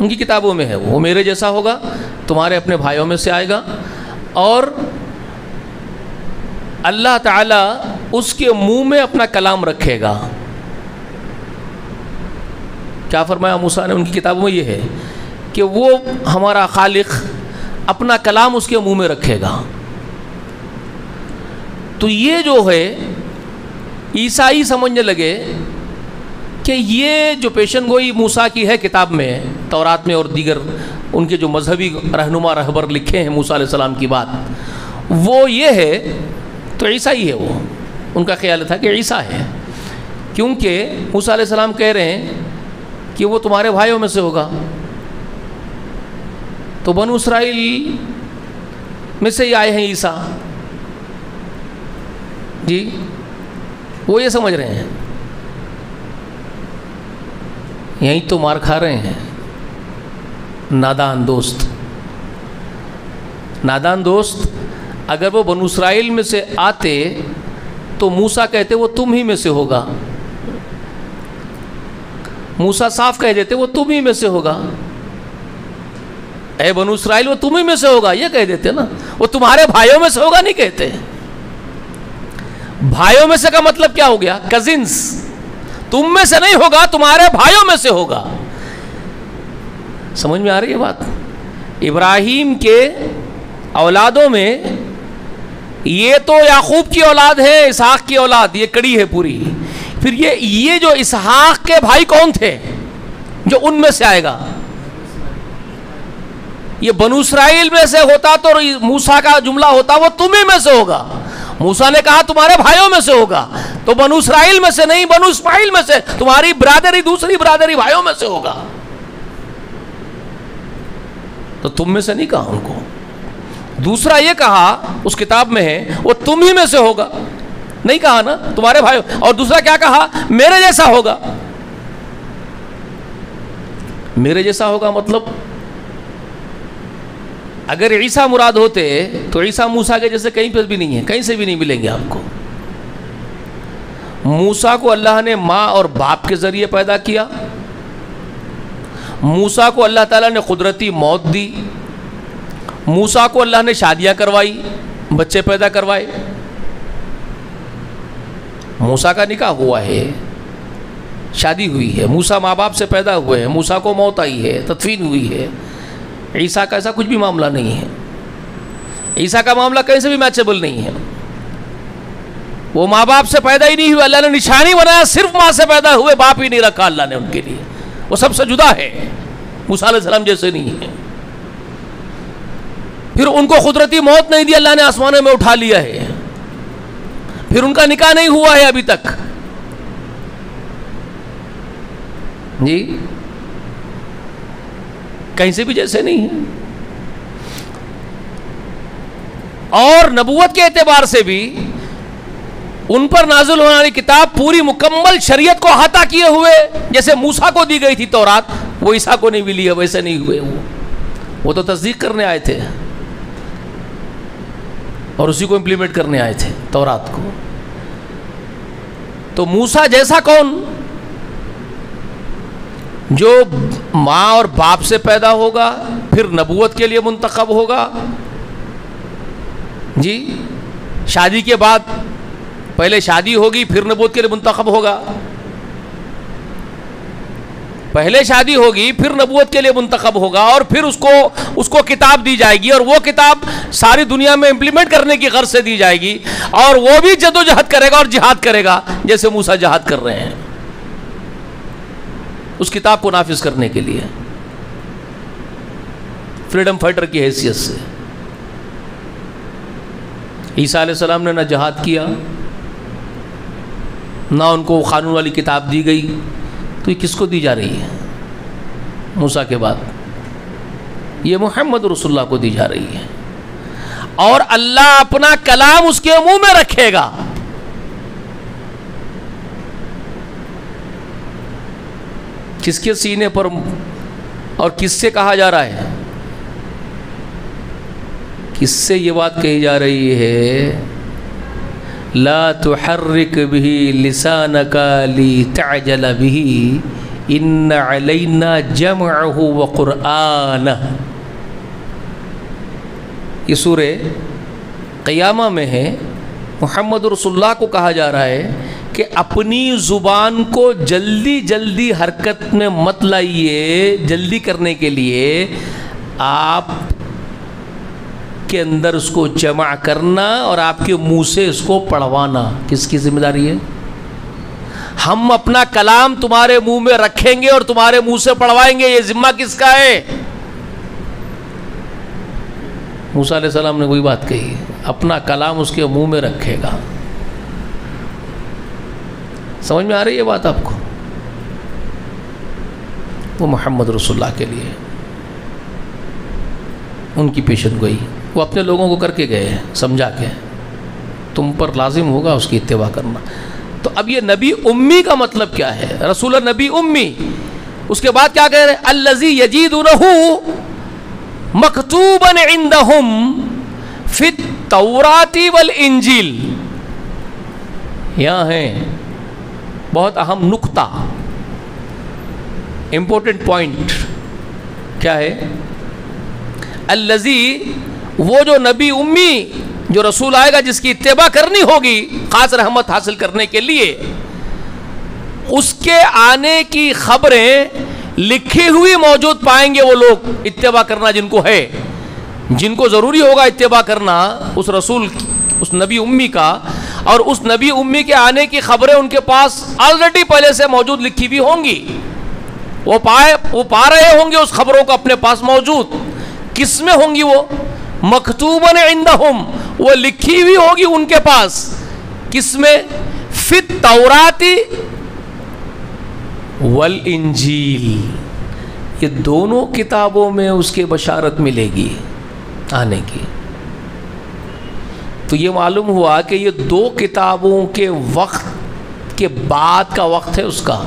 ان کی کتابوں میں ہے وہ میرے جیسا ہوگا، تمہارے اپنے بھائیوں میں سے آئے گا، اور اللہ تعالیٰ اس کے منہ میں اپنا کلام رکھے گا. کیا فرمایا موسیٰ نے؟ ان کی کتابوں میں یہ ہے کہ وہ ہمارا خالق اپنا کلام اس کے منہ میں رکھے گا. تو یہ جو ہے عیسائی سمجھنے لگے کہ یہ جو پیشن گوئی موسیٰ کی ہے کتاب میں، تورات میں اور دیگر ان کے جو مذہبی رہنما رہبر لکھے ہیں موسیٰ علیہ السلام کی بات، وہ یہ ہے تو عیسیٰ ہی ہے. وہ ان کا خیال تھا کہ عیسیٰ ہے، کیونکہ موسیٰ علیہ السلام کہہ رہے ہیں کہ وہ تمہارے بھائیوں میں سے ہوگا، تو بنو اسرائیل میں سے ہی آئے ہیں عیسیٰ، جی وہ یہ سمجھ رہے ہیں، یہیں تو مار کھا رہے ہیں نادان دوست۔ نادان دوست اگر وہ بنو اسرائیل میں سے آتے تو موسیٰ کہتے وہ تم ہی میں سے ہوگا، موسیٰ صاف کہہ دیتے وہ تم ہی میں سے ہوگا، اے بنو اسرائیل وہ تم ہی میں سے ہوگا، یہ کہہ دیتے نا، وہ تمہارے بھائیوں میں سے ہوگا نہیں کہتے۔ بھائیوں میں سے کا مطلب کیا ہو گیا؟ کزنز، تم میں سے نہیں ہوگا، تمہارے بھائیوں میں سے ہوگا۔ سمجھ میں آ رہی ہے بات؟ ابراہیم کے اولادوں میں یہ تو یعقوب کی اولاد ہے، اسحاق کی اولاد، یہ کڑی ہے پوری۔ پھر یہ جو اسحاق کے بھائی کون تھے جو ان میں سے آئے گا؟ یہ بنو اسرائیل میں سے ہوتا تو موسیٰ کا جملہ ہوتا وہ تمہیں میں سے ہوگا، موسیٰ نے کہا تمہارے بھائیوں میں سے ہوگا، تو بنو اسرائیل میں سے نہیں، بنو اسماعیل میں سے، تمہاری برادری دوسری برادری بھائیوں میں سے ہوگا، تو تم میں سے نہیں کہا ان کو۔ دوسرا یہ کہا اس کتاب میں ہے وہ تم ہی میں سے ہوگا، نہیں کہا نا تمہارے بھائیوں، اور دوسرا کیا کہا؟ میرے جیسا ہوگا۔ میرے جیسا ہوگا مطلب اگر عیسیٰ مراد ہوتے تو عیسیٰ موسیٰ کے جیسے کہیں پہ بھی نہیں ہے، کہیں سے بھی نہیں ملیں گے آپ کو۔ موسیٰ کو اللہ نے ماں اور باپ کے ذریعے پیدا کیا، موسیٰ کو اللہ تعالیٰ نے قدرتی موت دی، موسیٰ کو اللہ نے شادیاں کروائی، بچے پیدا کروائے، موسیٰ کا نکاح ہوا ہے، شادی ہوئی ہے، موسیٰ ماں باپ سے پیدا ہوئے ہیں، موسیٰ کو موت آئی ہے، تدفین ہوئی ہے۔ عیسیٰ کا ایسا کچھ بھی معاملہ نہیں ہے، عیسیٰ کا معاملہ کہیں سے بھی میچبل نہیں ہے، وہ ماں باپ سے پیدا ہی نہیں ہوئے، اللہ نے نشانی بنایا صرف ماں سے پیدا ہوئے، باپ ہی نہیں رکھا اللہ نے ان کے لیے، وہ سب سے جدا ہے، موسیٰ علیہ السلام جیسے نہیں ہے۔ پھر ان کو قدرتی موت نہیں دی، اللہ نے آسمانوں میں اٹھا لیا ہے، پھر ان کا نکاح نہیں ہوا ہے ابھی تک، جی کہیں سے بھی جیسے نہیں ہے۔ اور نبوت کے اعتبار سے بھی ان پر نازل ہونے والی کتاب پوری مکمل شریعت کو احاطہ کیے ہوئے، جیسے موسیٰ کو دی گئی تھی تورات، وہ عیسیٰ کو نہیں ملی ہے، ویسے نہیں ہوئے، وہ تو تصدیق کرنے آئے تھے اور اسی کو امپلیمنٹ کرنے آئے تھے تورات کو۔ تو موسیٰ جیسا کون؟ جو ماں اور باپ سے پیدا ہوگا، پھر نبوت کے لیے منتخب ہوگا، جی شادی کے بعد پہلے شادی ہوگی پھر نبوت کے لیے منتخب ہوگا، پہلے شادی ہوگی پھر نبوت کے لیے منتخب ہوگا، اور پھر اس کو کتاب دی جائے گی، اور وہ کتاب ساری دنیا میں امپلیمنٹ کرنے کی غرض سے دی جائے گی، اور وہ بھی جدوجہد کرے گا اور جہاد کرے گا جیسے موسیٰ جہاد کر رہے ہیں اس کتاب کو نافذ کرنے کے لیے، فریڈم فائٹر کی حیثیت سے۔ عیسیٰ علیہ السلام نے نہ جہاد کیا، نہ ان کو قانون والی کتاب دی گئی، تو یہ کس کو دی جا رہی ہے؟ موسیٰ کے بعد یہ محمد رسول اللہ کو دی جا رہی ہے، اور اللہ اپنا کلام اس کے منہ میں رکھے گا۔ کس کے سینے پر اور کس سے کہا جا رہا ہے؟ کس سے یہ بات کہی جا رہی ہے؟ لا تحرک به لسانک لتعجل به ان علینا جمعہ وقرآنہ۔ یہ سورہ قیامہ میں ہے، محمد رسول اللہ کو کہا جا رہا ہے کہ اپنی زبان کو جلدی جلدی حرکت میں مت لائیے، جلدی کرنے کے لیے آپ کے اندر اس کو جمع کرنا اور آپ کے منہ سے اس کو پڑھوانا کس کی ذمہ داری ہے؟ ہم اپنا کلام تمہارے منہ میں رکھیں گے اور تمہارے منہ سے پڑھوائیں گے، یہ ذمہ کس کا ہے؟ موسیٰ علیہ السلام نے وہی بات کہی، اپنا کلام اس کے منہ میں رکھے گا۔ سمجھ میں آ رہی ہے بات آپ کو؟ وہ محمد رسول اللہ کے لیے ان کی پیشن گوئی وہ اپنے لوگوں کو کر کے گئے ہیں، سمجھا کے تم پر لازم ہوگا اس کی اتباع کرنا۔ تو اب یہ نبی امی کا مطلب کیا ہے؟ رسول نبی امی، اس کے بعد کیا کہہ رہے ہیں؟ الذی یجدونہ مکتوبا عندہم فی التوراۃ والانجیل۔ یہاں ہے بہت اہم نقطہ، امپورٹنٹ پوائنٹ کیا ہے؟ الذی، وہ جو نبی امی جو رسول آئے گا جس کی اتباع کرنی ہوگی خاص رحمت حاصل کرنے کے لیے، اس کے آنے کی خبریں لکھی ہوئی موجود پائیں گے وہ لوگ اتباع کرنا جن کو ہے، جن کو ضروری ہوگا اتباع کرنا اس رسول اس نبی امی کا، اور اس نبی امی کے آنے کی خبریں ان کے پاس آلریڈی پہلے سے موجود لکھی بھی ہوں گی، وہ پا رہے ہوں گے اس خبروں کو اپنے پاس موجود۔ کس میں ہوں گی وہ؟ مکتوباً عندہم، وہ لکھی ہوئی ہوگی ان کے پاس، کس میں؟ فی التوراۃ والانجیل، یہ دونوں کتابوں میں اس کے بشارت ملے گی آنے کی۔ تو یہ معلوم ہوا کہ یہ دو کتابوں کے وقت کے بعد کا وقت ہے اس کا،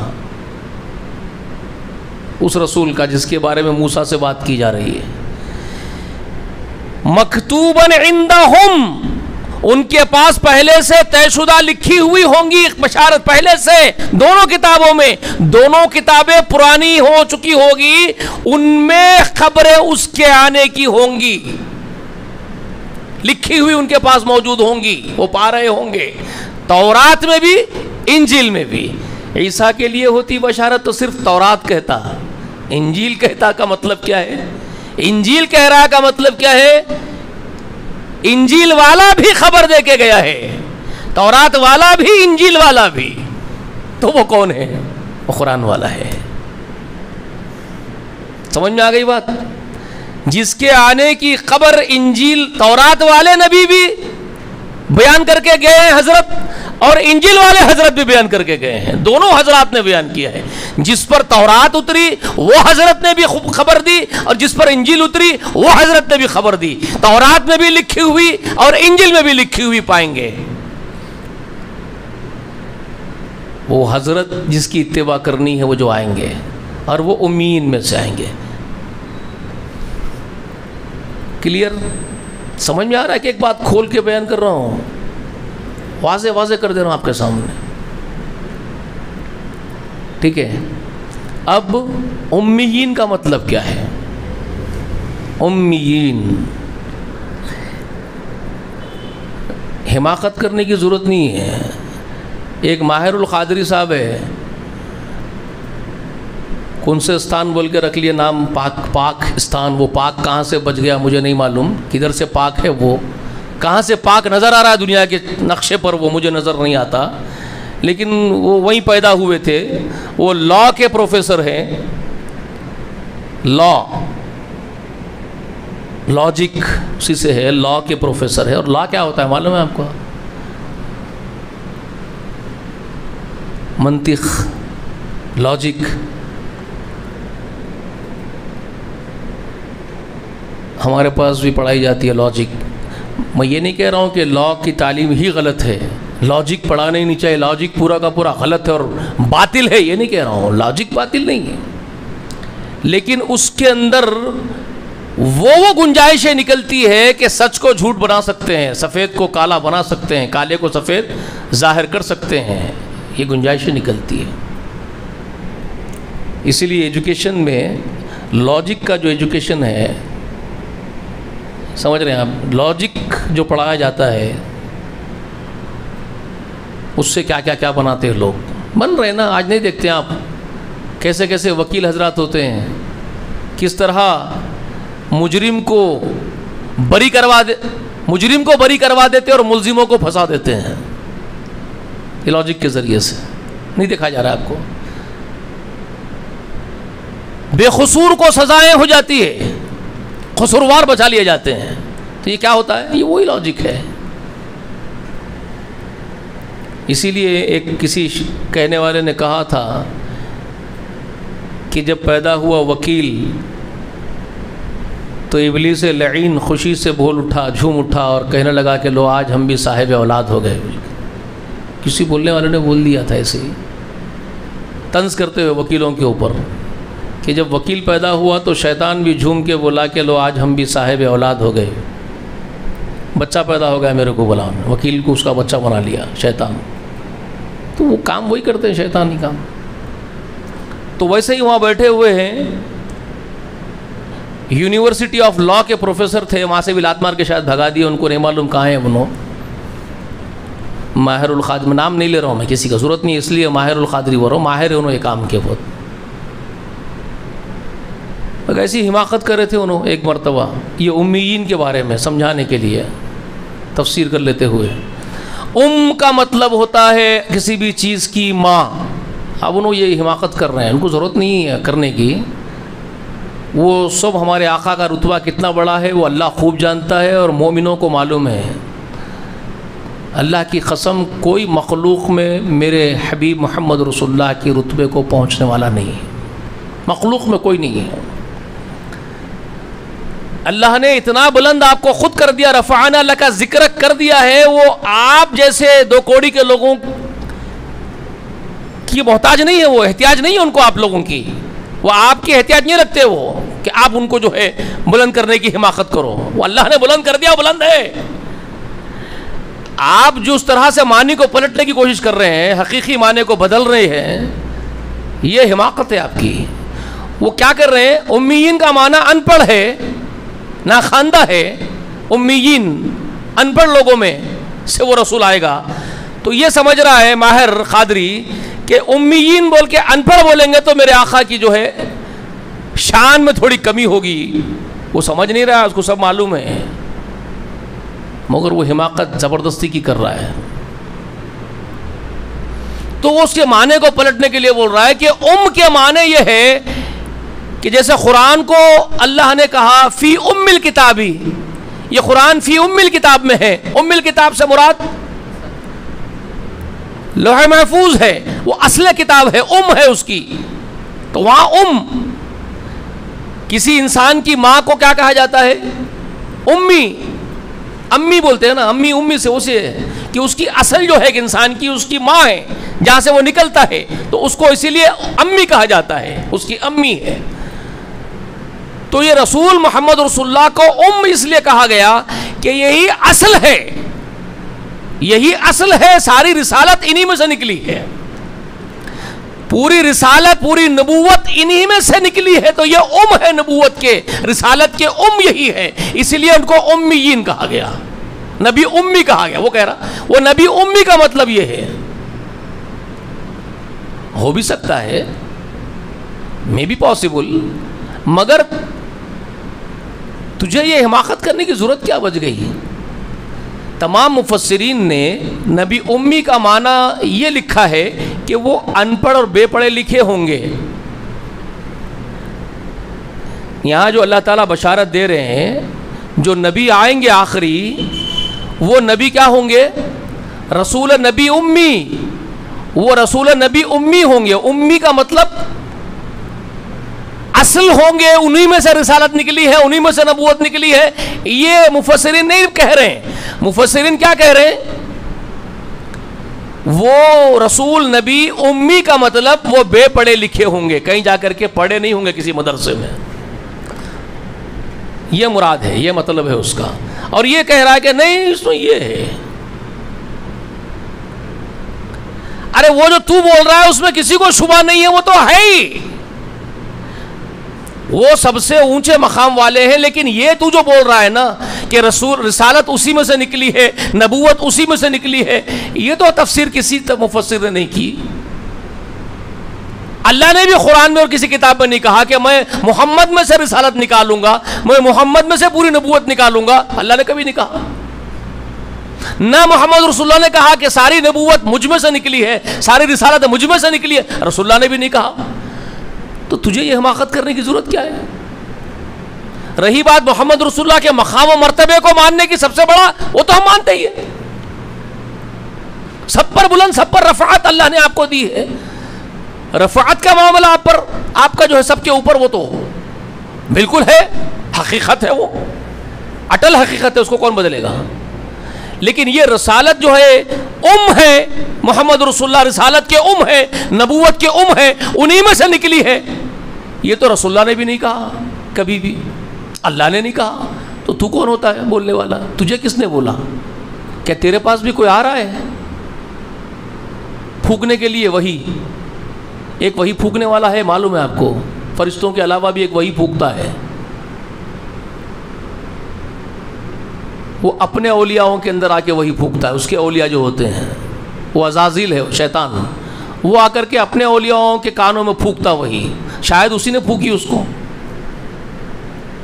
اس رسول کا جس کے بارے میں موسیٰ سے بات کی جا رہی ہے۔ مکتوباً عندہم، ان کے پاس پہلے سے طے شدہ لکھی ہوئی ہوں گی بشارت پہلے سے دونوں کتابوں میں، دونوں کتابیں پرانی ہو چکی ہوگی، ان میں خبریں اس کے آنے کی ہوں گی، لکھی ہوئی ان کے پاس موجود ہوں گی، وہ پا رہے ہوں گے، تورات میں بھی انجیل میں بھی۔ عیسیٰ کے لیے ہوتی بشارت تو صرف تورات کہتا، انجیل کہتا کا مطلب کیا ہے؟ انجیل کہہ رہا کا مطلب کیا ہے؟ انجیل والا بھی خبر دے کے گیا ہے، تورات والا بھی انجیل والا بھی، تو وہ کون ہے؟ وہ قرآن والا ہے۔ سمجھ میں آ گئی بات؟ جس کے آنے کی خبر انجیل تورات والے نبی بھی بیان کر کے گئے ہیں حضرت، اور انجیل والے حضرت بھی بیان کر کے گئے ہیں، دونوں حضرات نے بیان کیا ہے۔ جس پر تورات اتری وہ حضرت نے بھی خبر دی، اور جس پر انجیل اتری وہ حضرت نے بھی خبر دی، تورات میں بھی لکھی ہوئی اور انجیل میں بھی لکھی ہوئی پائیں گے۔ وہ حضرت جس کی اتباع کرنی ہے وہ جو آئیں گے، اور وہ امین میں سے آئیں گے۔ کلیئر؟ سمجھ میں آ رہا ہے کہ ایک بات کھول کے بیان کر رہا ہوں، واضح کر دے رہا ہوں آپ کے سامنے، ٹھیک ہے؟ اب امیین کا مطلب کیا ہے؟ امیین، حماقت کرنے کی ضرورت نہیں ہے۔ ایک ماہر القادری صاحب ہے، کون سے استان بول کے رکھ لیے نام، پاکستان، وہ پاک کہاں سے بچ گیا مجھے نہیں معلوم، کدھر سے پاک ہے، وہ کہاں سے پاک نظر آ رہا ہے دنیا کے نقشے پر وہ مجھے نظر نہیں آتا، لیکن وہ وہیں پیدا ہوئے تھے۔ وہ لا کے پروفیسر ہیں، لاجک اسی سے ہے، لا کے پروفیسر ہے۔ اور لا کیا ہوتا ہے معلوم ہے آپ کو؟ منطق، لاجک۔ ہمارے پاس بھی پڑھائی جاتی ہے لاجک۔ میں یہ نہیں کہہ رہا ہوں کہ لا کی تعلیم ہی غلط ہے، لاجک پڑھانا ہی نہیں چاہیے، لاجک پورا کا پورا غلط ہے اور باطل ہے، یہ نہیں کہہ رہا ہوں، لاجک باطل نہیں ہے، لیکن اس کے اندر وہ گنجائشیں نکلتی ہے کہ سچ کو جھوٹ بنا سکتے ہیں، سفید کو کالا بنا سکتے ہیں، کالے کو سفید ظاہر کر سکتے ہیں، یہ گنجائشیں نکلتی ہے۔ اسی لیے ایجوکیشن میں لاجک کا جو ایجوکیشن ہے، سمجھ رہے ہیں آپ، لاجک جو پڑھایا جاتا ہے اس سے کیا کیا بناتے ہیں لوگ، بن رہے ہیں نا، آج نہیں دیکھتے آپ کیسے کیسے وکیل حضرات ہوتے ہیں، کس طرح مجرم کو بری کروا دیتے اور ملزموں کو پھنسا دیتے ہیں، یہ لاجک کے ذریعے سے نہیں دیکھا جا رہا آپ کو؟ بے قصور کو سزائیں ہو جاتی ہے، قصوروار بچا لیے جاتے ہیں، تو یہ کیا ہوتا ہے؟ یہ وہی لاجک ہے۔ اسی لیے ایک کسی کہنے والے نے کہا تھا کہ جب پیدا ہوا وکیل تو ابلیس لعین خوشی سے بول اٹھا، جھوم اٹھا اور کہنے لگا کہ لو آج ہم بھی صاحب اولاد ہو گئے. کسی بولنے والے نے بول دیا تھا ایسے ہی طنز کرتے ہوئے وکیلوں کے اوپر کہ جب وکیل پیدا ہوا تو شیطان بھی جھوم کے بولا کہ لو آج ہم بھی صاحب اولاد ہو گئے. بچہ پیدا ہو گیا میرے کو بلا، وکیل کو اس کا بچہ بنا لیا شیطان. تو وہ کام وہی کرتے ہیں شیطانی کام. تو ویسے ہی وہاں بیٹھے ہوئے ہیں، یونیورسٹی آف لا کے پروفیسر تھے، وہاں سے بھی لات مار کے شاید بھگا دیا، ان کو نہیں معلوم کہاں ہیں انہوں. ماہر القادری، نام نہیں لے رہا ہوں میں، کسی کا ضرورت نہیں، اس لیے ماہر القادری بول رہا ہوں، ماہر ہے انہوں یہ کام کے بہت. ایسی حماقت کر رہے تھے انہوں ایک مرتبہ یہ امیین کے بارے میں سمجھانے کے لیے تفسیر کر لیتے ہوئے. کا مطلب ہوتا ہے کسی بھی چیز کی ماں. اب انہوں یہ حماقت کر رہے ہیں، ان کو ضرورت نہیں ہے کرنے کی. وہ سب ہمارے آقا کا رتبہ کتنا بڑا ہے وہ اللہ خوب جانتا ہے اور مومنوں کو معلوم ہے. اللہ کی قسم کوئی مخلوق میں میرے حبیب محمد رسول اللہ کے رتبے کو پہنچنے والا نہیں ہے، مخلوق میں کوئی نہیں ہے. اللہ نے اتنا بلند آپ کو خود کر دیا، رفعنا لک ذکرک کر دیا ہے. وہ آپ جیسے دو کوڑی کے لوگوں کی محتاج نہیں ہے، وہ احتیاج نہیں ہے ان کو آپ لوگوں کی. وہ آپ کی احتیاج نہیں رکھتے وہ کہ آپ ان کو جو ہے بلند کرنے کی حماقت کرو. وہ اللہ نے بلند کر دیا، بلند ہے. آپ جو اس طرح سے معنی کو پلٹنے کی کوشش کر رہے ہیں، حقیقی معنی کو بدل رہے ہیں، یہ حماقت ہے آپ کی. وہ کیا کر رہے ہیں؟ امیین کا معنی ان پڑھ ہے، ناخواندہ ہے. امیین ان پڑھ لوگوں میں سے وہ رسول آئے گا. تو یہ سمجھ رہا ہے ماہر قادری کہ امیین بول کے ان پڑھ بولیں گے تو میرے آقا کی جو ہے شان میں تھوڑی کمی ہوگی. وہ سمجھ نہیں رہا، اس کو سب معلوم ہے، مگر وہ حماقت زبردستی کی کر رہا ہے. تو وہ اس کے معنی کو پلٹنے کے لیے بول رہا ہے کہ کے معنی یہ ہے کہ جیسے قرآن کو اللہ نے کہا فی الکتابی، یہ قرآن فی الکتاب میں ہے. الکتاب سے مراد لوح محفوظ ہے، وہ اصل کتاب ہے، ہے اس کی. تو وہاں کسی انسان کی ماں کو کیا کہا جاتا ہے؟ امی بولتے ہیں نا. امی سے اسے ہے کہ اس کی اصل جو ہے کہ انسان کی اس کی ماں ہے، جہاں سے وہ نکلتا ہے، تو اس کو اسی لیے امی کہا جاتا ہے، اس کی امی ہے. تو یہ رسول محمد رسول اللہ کو اس لیے کہا گیا کہ یہی اصل ہے، یہی اصل ہے. ساری رسالت انہی میں سے نکلی ہے، پوری رسالت پوری نبوت انہی میں سے نکلی ہے. تو یہ ہے نبوت کے، رسالت کے یہی ہے. اسی لیے ان کو امیین کہا گیا، نبی امی کہا گیا. وہ کہہ رہا وہ نبی امی کا مطلب یہ ہے. ہو بھی سکتا ہے، میں بھی پاسبل، مگر تجھے یہ حماقت کرنے کی ضرورت کیا بچ گئی؟ تمام مفسرین نے نبی امی کا معنی یہ لکھا ہے کہ وہ ان پڑھ اور بے پڑھے لکھے ہوں گے. یہاں جو اللہ تعالیٰ بشارت دے رہے ہیں، جو نبی آئیں گے آخری، وہ نبی کیا ہوں گے؟ رسول نبی امی. وہ رسول نبی امی ہوں گے. امی کا مطلب اصل ہوں گے، انہی میں سے رسالت نکلی ہے، انہی میں سے نبوت نکلی ہے. یہ مفسرین نہیں کہہ رہے ہیں. مفسرین کیا کہہ رہے ہیں؟ وہ رسول نبی امی کا مطلب وہ بے پڑھے لکھے ہوں گے، کہیں جا کر کے پڑھے نہیں ہوں گے کسی مدرسے میں. یہ مراد ہے، یہ مطلب ہے اس کا. اور یہ کہہ رہا ہے کہ نہیں، اس میں یہ ہے. ارے وہ جو تو بول رہا ہے اس میں کسی کو شبہ نہیں ہے، وہ تو ہے ہی، وہ سب سے اونچے مقام والے ہیں. لیکن یہ تو جو بول رہا ہے نا کہ رسالت اسی میں سے نکلی ہے، نبوت اسی میں سے نکلی ہے، یہ تو تفسیر کسی مفسر نے نہیں کی. اللہ نے بھی قرآن میں اور کسی کتاب میں نہیں کہا کہ میں محمد میں سے رسالت نکالوں گا، میں محمد میں سے پوری نبوت نکالوں گا. اللہ نے کبھی نہیں کہا. نہ محمد رسول اللہ نے کہا کہ ساری نبوت مجھ میں سے نکلی ہے، ساری رسالت مجھ میں سے نکلی ہے. رسول اللہ نے بھی نہیں کہا. تو تجھے یہ حماقت کرنے کی ضرورت کیا ہے؟ رہی بات محمد رسول اللہ کے مقام و مرتبے کو ماننے کی، سب سے بڑا وہ تو ہم مانتے ہی ہیں. سب پر بلند، سب پر رفعت اللہ نے آپ کو دی ہے. رفعت کا معاملہ آپ پر، آپ کا جو ہے سب کے اوپر، وہ تو بالکل ہے، حقیقت ہے، وہ اٹل حقیقت ہے، اس کو کون بدلے گا. لیکن یہ رسالت جو ہے محمد رسول اللہ رسالت کے ہے، نبوت کے ہے، انہی میں سے نکلی ہے. یہ تو رسول اللہ نے بھی نہیں کہا کبھی بھی، اللہ نے نہیں کہا. تو کون ہوتا ہے بولنے والا؟ تجھے کس نے بولا؟ کیا تیرے پاس بھی کوئی آ رہا ہے پھونکنے کے لیے؟ وہی ایک وہی پھونکنے والا ہے، معلوم ہے آپ کو. فرشتوں کے علاوہ بھی ایک وہی پھونکتا ہے. وہ اپنے اولیاءوں کے اندر آ کے وہی پھونکتا ہے. اس کے اولیاء جو ہوتے ہیں وہ عزازیل ہے، شیطان، وہ آ کر کے اپنے اولیاءوں کے کانوں میں پھونکتا. وہی شاید اسی نے پھونکی اس کو،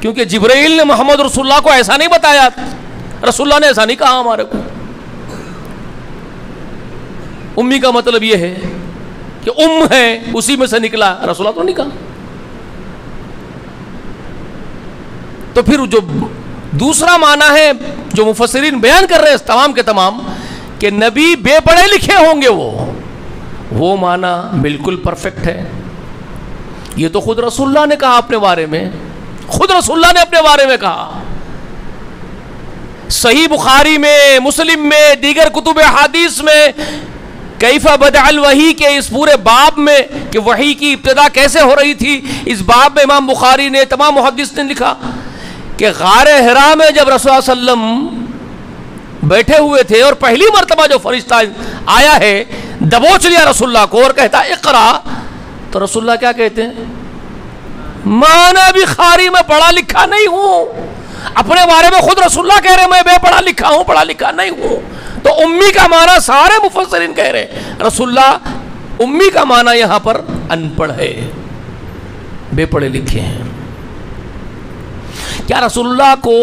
کیونکہ جبرائیل نے محمد رسول اللہ کو ایسا نہیں بتایا، رسول اللہ نے ایسا نہیں کہا ہمارے کو. امی کا مطلب یہ ہے کہ ہے، اسی میں سے نکلا، رسول اللہ تو نہیں کہا. تو پھر جو دوسرا معنی ہے جو مفسرین بیان کر رہے ہیں تمام کے تمام، کہ نبی بے پڑھے لکھے ہوں گے، وہ معنی بالکل پرفیکٹ ہے. یہ تو خود رسول اللہ نے کہا اپنے بارے میں، خود رسول اللہ نے اپنے بارے میں کہا. صحیح بخاری میں، مسلم میں، دیگر کتب حدیث میں کیف بدع الوحی کے اس پورے باب میں کہ وحی کی ابتدا کیسے ہو رہی تھی، اس باب میں امام بخاری نے، تمام محدث نے لکھا کہ غار حرا میں جب رسول اللہ صلی اللہ علیہ وسلم بیٹھے ہوئے تھے اور پہلی مرتبہ جو فرشتہ آیا ہے دبوچ لیا رسول اللہ کو اور کہتا اقرا، تو رسول اللہ کیا کہتے ہیں؟ مانا بھی خاری میں پڑھا لکھا نہیں ہوں. اپنے بارے میں خود رسول اللہ کہہ رہے میں بے پڑھا لکھا ہوں، پڑھا لکھا نہیں ہوں. تو امی کا معنی سارے مفسرین کہہ رہے رسول اللہ امی کا معنی یہاں پر ان پڑھ ہے، بے پڑھے لکھے ہیں. کیا رسول اللہ کو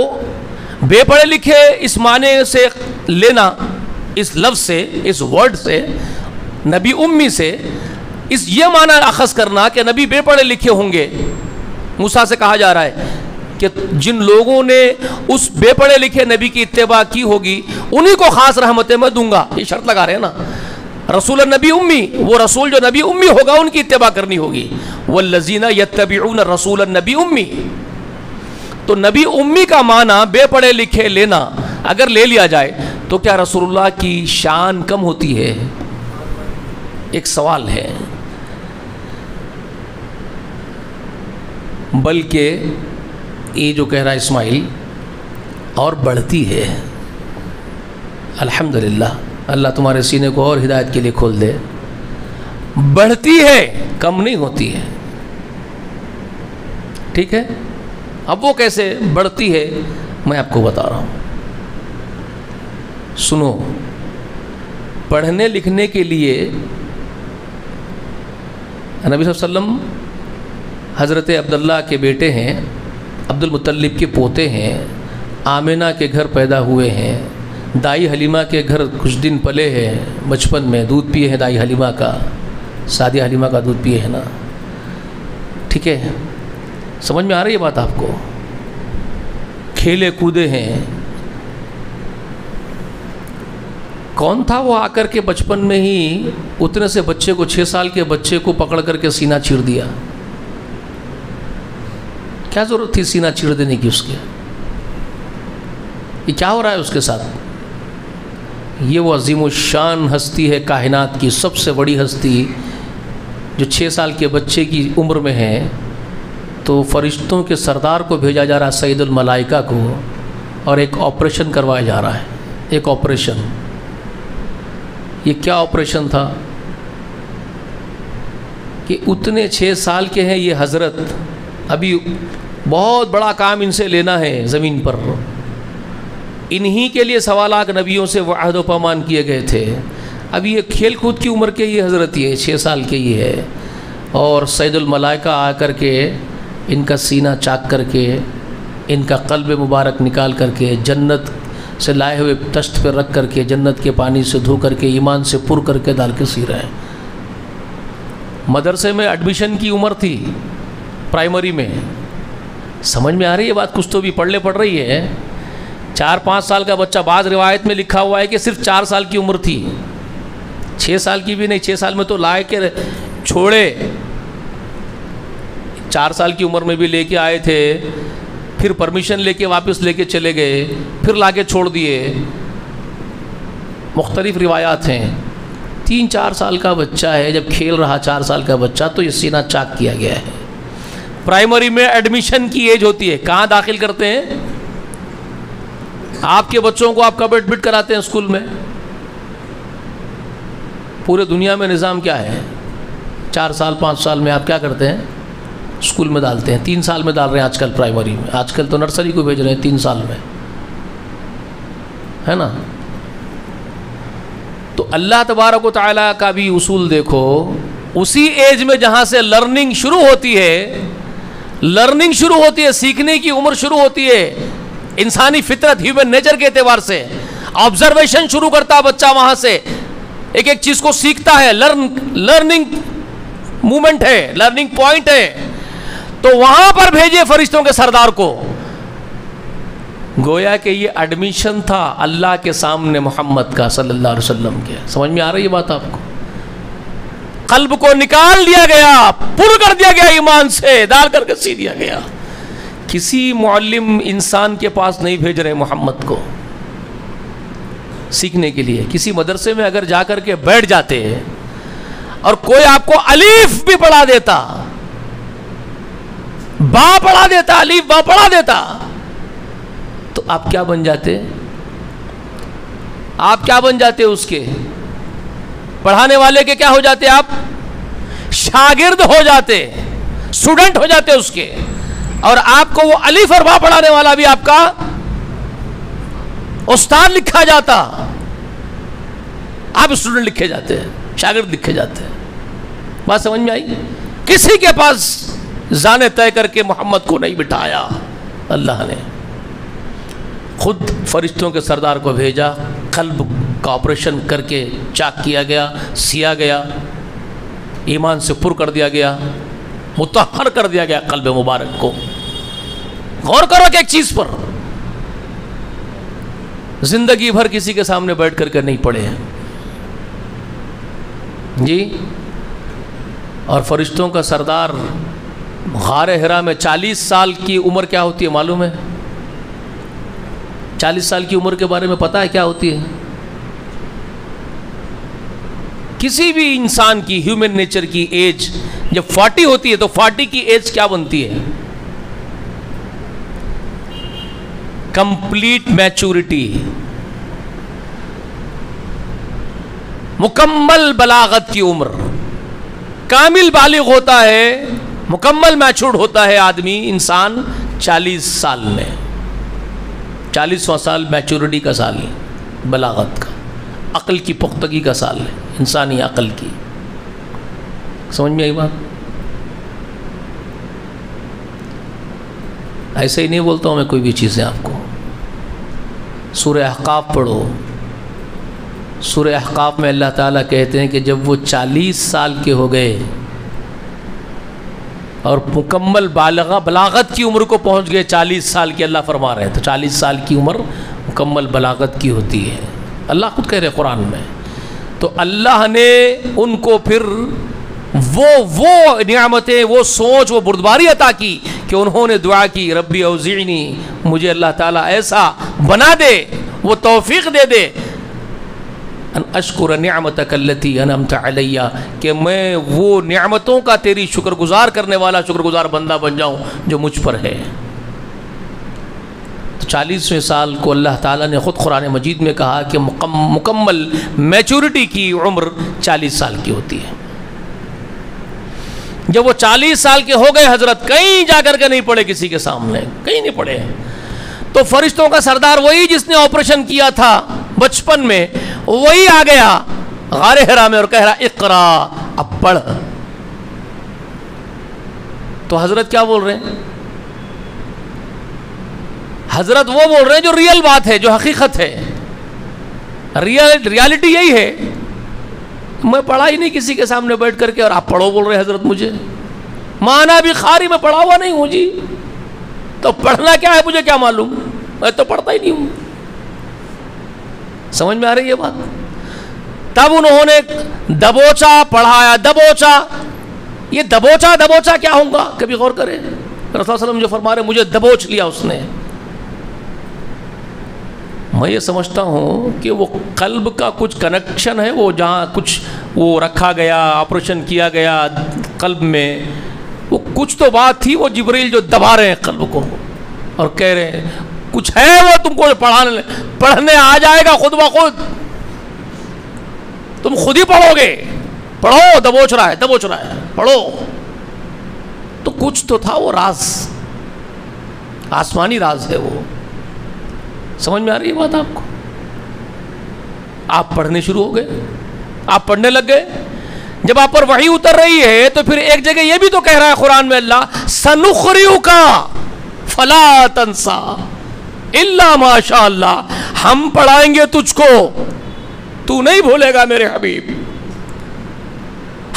بے پڑھے لکھے اس معنی سے لینا، اس لفظ سے، اس ورڈ سے، نبی امی سے اس یہ معنی اخذ کرنا کہ نبی بے پڑھے لکھے ہوں گے؟ موسیٰ سے کہا جا رہا ہے کہ جن لوگوں نے اس بے پڑھے لکھے نبی کی اتباع کی ہوگی انہی کو خاص رحمتیں میں دوں گا. یہ شرط لگا رہے ہیں نا، رسول نبی امی، وہ رسول جو نبی امی ہوگا ان کی اتباع کرنی ہوگی. والذین یتبعون الرسول النبی امی. تو نبی امی کا معنی بے پڑھے لکھے لینا اگر لے لیا جائے تو کیا رسول اللہ کی شان کم ہوتی ہے؟ ایک سوال ہے. بلکہ یہ جو کہہ رہا ہے اسماعیل اور بڑھتی ہے. الحمدللہ، اللہ تمہارے سینے کو اور ہدایت کے لیے کھول دے. بڑھتی ہے، کم نہیں ہوتی ہے. ٹھیک ہے؟ اب وہ کیسے بڑھتی ہے میں آپ کو بتا رہا ہوں. سنو، پڑھنے لکھنے کے لیے نبی صلی اللہ علیہ وسلم حضرت عبداللہ کے بیٹے ہیں، عبد المطلب کے پوتے ہیں، آمینہ کے گھر پیدا ہوئے ہیں، دائی حلیمہ کے گھر کچھ دن پلے ہیں، بچپن میں دودھ پیے ہیں دائی حلیمہ کا، سادی حلیمہ کا دودھ پیے ہیں نا. ٹھیک ہے؟ سمجھ میں آ رہی ہے بات آپ کو؟ کھیلے کودے ہیں. کون تھا وہ آ کر کے بچپن میں ہی اتنے سے بچے کو، 6 سال کے بچے کو پکڑ کر کے سینہ چیر دیا؟ کیا ضرورت تھی سینہ چیر دینے کی اس کے؟ یہ کیا ہو رہا ہے اس کے ساتھ؟ یہ وہ عظیم الشان ہستی ہے کائنات کی، سب سے بڑی ہستی، جو 6 سال کے بچے کی عمر میں ہے. تو فرشتوں کے سردار کو بھیجا جا رہا ہے، سید الملائکہ کو، اور ایک آپریشن کروایا جا رہا ہے. ایک آپریشن. یہ کیا آپریشن تھا کہ اتنے 6 سال کے ہیں یہ حضرت، ابھی بہت بڑا کام ان سے لینا ہے زمین پر. انہی کے لیے 1.25 لاکھ نبیوں سے وہ عہد و پیمان کیے گئے تھے. ابھی یہ کھیل کود کی عمر کے یہ حضرت، یہ 6 سال کے یہ ہے، اور سید الملائکہ آ کر کے ان کا سینہ چاک کر کے، ان کا قلب مبارک نکال کر کے، جنت سے لائے ہوئے تشت پر رکھ کر کے، جنت کے پانی سے دھو کر کے، ایمان سے پر کر کے ڈال کے سی رہے ہیں. مدرسے میں ایڈمیشن کی عمر تھی، پرائمری میں. سمجھ میں آ رہی ہے بات؟ کچھ تو بھی پڑھ رہی ہے. 4-5 سال کا بچہ، بعض روایت میں لکھا ہوا ہے کہ صرف 4 سال کی عمر تھی. 6 سال کی بھی نہیں، 6 سال میں تو لائے کے چھوڑے، 4 سال کی عمر میں بھی لے کے آئے تھے، پھر پرمیشن لے کے واپس لے کے چلے گئے، پھر لا کے چھوڑ دیے، مختلف روایات ہیں۔ 3-4 سال کا بچہ ہے، جب کھیل رہا 4 سال کا بچہ تو یہ سینہ چاک کیا گیا ہے۔ پرائمری میں ایڈمیشن کی ایج ہوتی ہے، کہاں داخل کرتے ہیں؟ آپ کے بچوں کو آپ کب ایڈمٹ کراتے ہیں اسکول میں؟ پورے دنیا میں نظام کیا ہے؟ 4 سال 5 سال میں آپ کیا کرتے ہیں؟ اسکول میں ڈالتے ہیں۔ 3 سال میں ڈال رہے ہیں آج کل پرائمری میں، آج کل تو نرسری کو بھیج رہے ہیں 3 سال میں، ہے نا؟ تو اللہ تبارک و تعالیٰ کا بھی اصول دیکھو، اسی ایج میں جہاں سے لرننگ شروع ہوتی ہے، سیکھنے کی عمر شروع ہوتی ہے، انسانی فطرت، ہیومن نیچر کے اعتبار سے آبزرویشن شروع کرتا ہے بچہ، وہاں سے ایک ایک چیز کو سیکھتا ہے، لرننگ مومنٹ ہے، لرننگ پوائنٹ ہے۔ تو وہاں پر بھیجے فرشتوں کے سردار کو، گویا کہ یہ ایڈمیشن تھا اللہ کے سامنے محمد کا صلی اللہ علیہ وسلم کے۔ سمجھ میں آ رہی ہے بات آپ کو؟ قلب کو نکال دیا گیا، پر کر دیا گیا، ایمان سے ڈال کر کے سی دیا گیا۔ کسی معلم انسان کے پاس نہیں بھیج رہے محمد کو سیکھنے کے لیے۔ کسی مدرسے میں اگر جا کر کے بیٹھ جاتے اور کوئی آپ کو الف بھی پڑھا دیتا، با پڑھا دیتا، الف با پڑھا دیتا، تو آپ کیا بن جاتے؟ آپ کیا بن جاتے اس کے؟ پڑھانے والے کے کیا ہو جاتے؟ آپ شاگرد ہو جاتے، اسٹوڈنٹ ہو جاتے اس کے، اور آپ کو وہ الف اور با پڑھانے والا بھی آپ کا استاد لکھا جاتا، آپ اسٹوڈنٹ لکھے جاتے ہیں، شاگرد لکھے جاتے ہیں۔ بات سمجھ میں آئی؟ کسی کے پاس زانے طے کر کے محمد کو نہیں بٹھایا، اللہ نے خود فرشتوں کے سردار کو بھیجا، قلب کا آپریشن کر کے چاک کیا گیا، سیا گیا، ایمان سے پر کر دیا گیا، مطہر کر دیا گیا قلب مبارک کو۔ غور کرو کہ ایک چیز پر زندگی بھر کسی کے سامنے بیٹھ کر کے نہیں پڑھے ہیں جی۔ اور فرشتوں کا سردار غار حرا میں 40 سال کی عمر کیا ہوتی ہے معلوم ہے؟ 40 سال کی عمر کے بارے میں پتہ ہے کیا ہوتی ہے؟ کسی بھی انسان کی ہیومن نیچر کی ایج جب 40 ہوتی ہے تو 40 کی ایج کیا بنتی ہے؟ کمپلیٹ میچورٹی، مکمل بلاغت کی عمر، کامل بالغ ہوتا ہے، مکمل میچورڈ ہوتا ہے آدمی، انسان 40 سال میں۔ 40واں سال میچورٹی کا سال ہے، بلاغت کا، عقل کی پختگی کا سال ہے، انسانی عقل کی۔ سمجھ میں آئی بات؟ ایسے ہی نہیں بولتا ہوں میں کوئی بھی چیزیں آپ کو۔ سورہ احقاف پڑھو، سورہ احقاف میں اللہ تعالیٰ کہتے ہیں کہ جب وہ 40 سال کے ہو گئے اور مکمل بلاغت کی عمر کو پہنچ گئے، 40 سال کی اللہ فرما رہے ہیں، تو 40 سال کی عمر مکمل بلاغت کی ہوتی ہے، اللہ خود کہہ رہے قرآن میں۔ تو اللہ نے ان کو پھر وہ نعمتیں، وہ سوچ، وہ بردباری عطا کی کہ انہوں نے دعا کی، ربی اوزعنی، مجھے اللہ تعالیٰ ایسا بنا دے، وہ توفیق دے دے، ان اشکر نعمتک التی انعمت علی، کہ میں وہ نعمتوں کا تیری شکر گزار کرنے والا، شکر گزار بندہ بن جاؤں جو مجھ پر ہے۔ تو 40ویں سال کو اللہ تعالیٰ نے خود قرآن مجید میں کہا کہ مکمل میچورٹی کی عمر 40 سال کی ہوتی ہے۔ جب وہ 40 سال کے ہو گئے حضرت، کہیں جا کر کے نہیں پڑے کسی کے سامنے، کہیں نہیں پڑے، تو فرشتوں کا سردار وہی جس نے آپریشن کیا تھا بچپن میں، وہی آ گیا غار حرا میں اور کہہ رہا اقرا، اب پڑھ۔ تو حضرت کیا بول رہے ہیں؟ حضرت وہ بول رہے ہیں جو ریئل بات ہے، جو حقیقت ہے، ریالٹی یہی ہے۔ میں پڑھا ہی نہیں کسی کے سامنے بیٹھ کر کے، اور آپ پڑھو بول رہے حضرت مجھے، مانا بھی خاری میں پڑھا ہوا نہیں ہوں جی، تو پڑھنا کیا ہے مجھے کیا معلوم، میں تو پڑھتا ہی نہیں ہوں۔ سمجھ میں آ رہی ہے بات؟ تب انہوں نے دبوچا پڑھایا. دبوچا, یہ دبوچا کیا ہوگا کبھی غور کریں. رسول اللہ صلی اللہ علیہ وسلم جو فرما رہے مجھے دبوچ لیا اس نے. میں یہ سمجھتا ہوں کہ وہ قلب کا کچھ کنیکشن ہے, وہ جہاں کچھ وہ رکھا گیا, آپریشن کیا گیا قلب میں, وہ کچھ تو بات تھی. وہ جبریل جو دبا رہے ہیں قلب کو اور کہہ رہے ہیں کچھ ہے وہ تم کو پڑھنے آ جائے گا خود بخود, تم خود ہی پڑھو گے. پڑھو, دبوچ رہا ہے پڑھو. تو کچھ تو تھا وہ راز, آسمانی راز ہے وہ. سمجھ میں آ رہی ہے بات آپ کو؟ آپ پڑھنے شروع ہو گئے, آپ پڑھنے لگ گئے. جب آپ پر وحی اتر رہی ہے تو پھر ایک جگہ یہ بھی تو کہہ رہا ہے قرآن میں اللہ, سنخرئک فلا تنسا الا ما شاء اللہ, ہم پڑھائیں گے تجھ کو, تو نہیں بھولے گا میرے حبیب.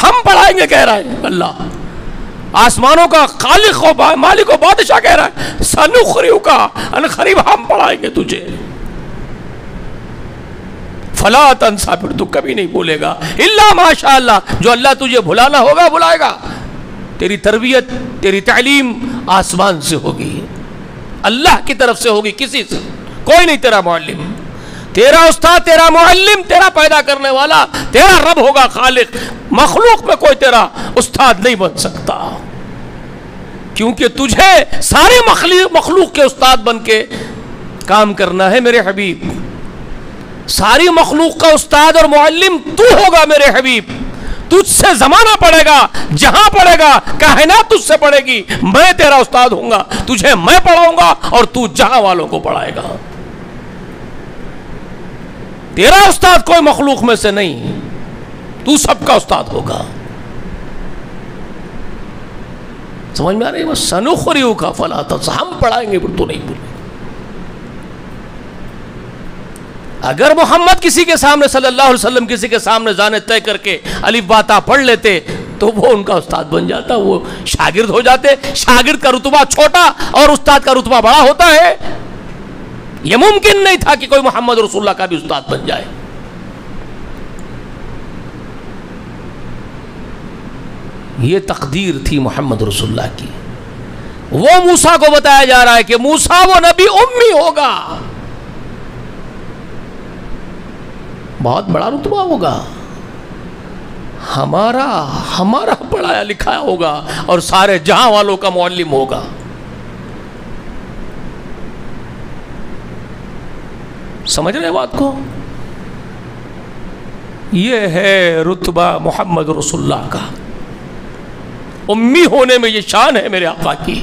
ہم پڑھائیں گے کہہ رہا ہے اللہ, آسمانوں کا خالق و مالک و بادشاہ کہہ رہا ہے سنخرئک, ان قریب ہم پڑھائیں گے تجھے. فلا تنسا, پھر تو کبھی نہیں بھولے گا, الا ما شاء اللہ, جو اللہ تجھے بھلانا ہوگا بھلائے گا. تیری تربیت, تیری تعلیم آسمان سے ہوگی, اللہ کی طرف سے ہوگی, کسی سے. کوئی نہیں تیرا معلم, تیرا استاد, تیرا معلم, تیرا پیدا کرنے والا تیرا رب ہوگا خالق. مخلوق میں کوئی تیرا استاد نہیں بن سکتا, کیونکہ تجھے سارے مخلوق کے استاد بن کے کام کرنا ہے میرے حبیب. ساری مخلوق کا استاد اور معلم تو ہوگا میرے حبیب. تجھ سے زمانہ پڑے گا, جہاں پڑے گا کائنات تجھ سے پڑے گی. میں تیرا استاد ہوں گا, تجھے میں پڑھاؤں گا اور تو جہاں والوں کو پڑھائے گا. تیرا استاد کوئی مخلوق میں سے نہیں, تو سب کا استاد ہوگا. سمجھ میں آ رہی ہے؟ بس سنخرئک فلا تنسا, ہم پڑھائیں گے پھر تو نہیں بھولے. اگر محمد کسی کے سامنے صلی اللہ علیہ وسلم کسی کے سامنے جانے طے کر کے الف با تا پڑھ لیتے تو وہ ان کا استاد بن جاتا, وہ شاگرد ہو جاتے. شاگرد کا رتبہ چھوٹا اور استاد کا رتبہ بڑا ہوتا ہے. یہ ممکن نہیں تھا کہ کوئی محمد رسول اللہ کا بھی استاد بن جائے. یہ تقدیر تھی محمد رسول اللہ کی. وہ موسیٰ کو بتایا جا رہا ہے کہ موسیٰ وہ نبی امی ہوگا, بہت بڑا رتبہ ہوگا, ہمارا پڑھایا لکھایا ہوگا اور سارے جہاں والوں کا معلم ہوگا. سمجھ رہے بات کو؟ یہ ہے رتبہ محمد رسول اللہ کا. امی ہونے میں یہ شان ہے میرے آقا کی.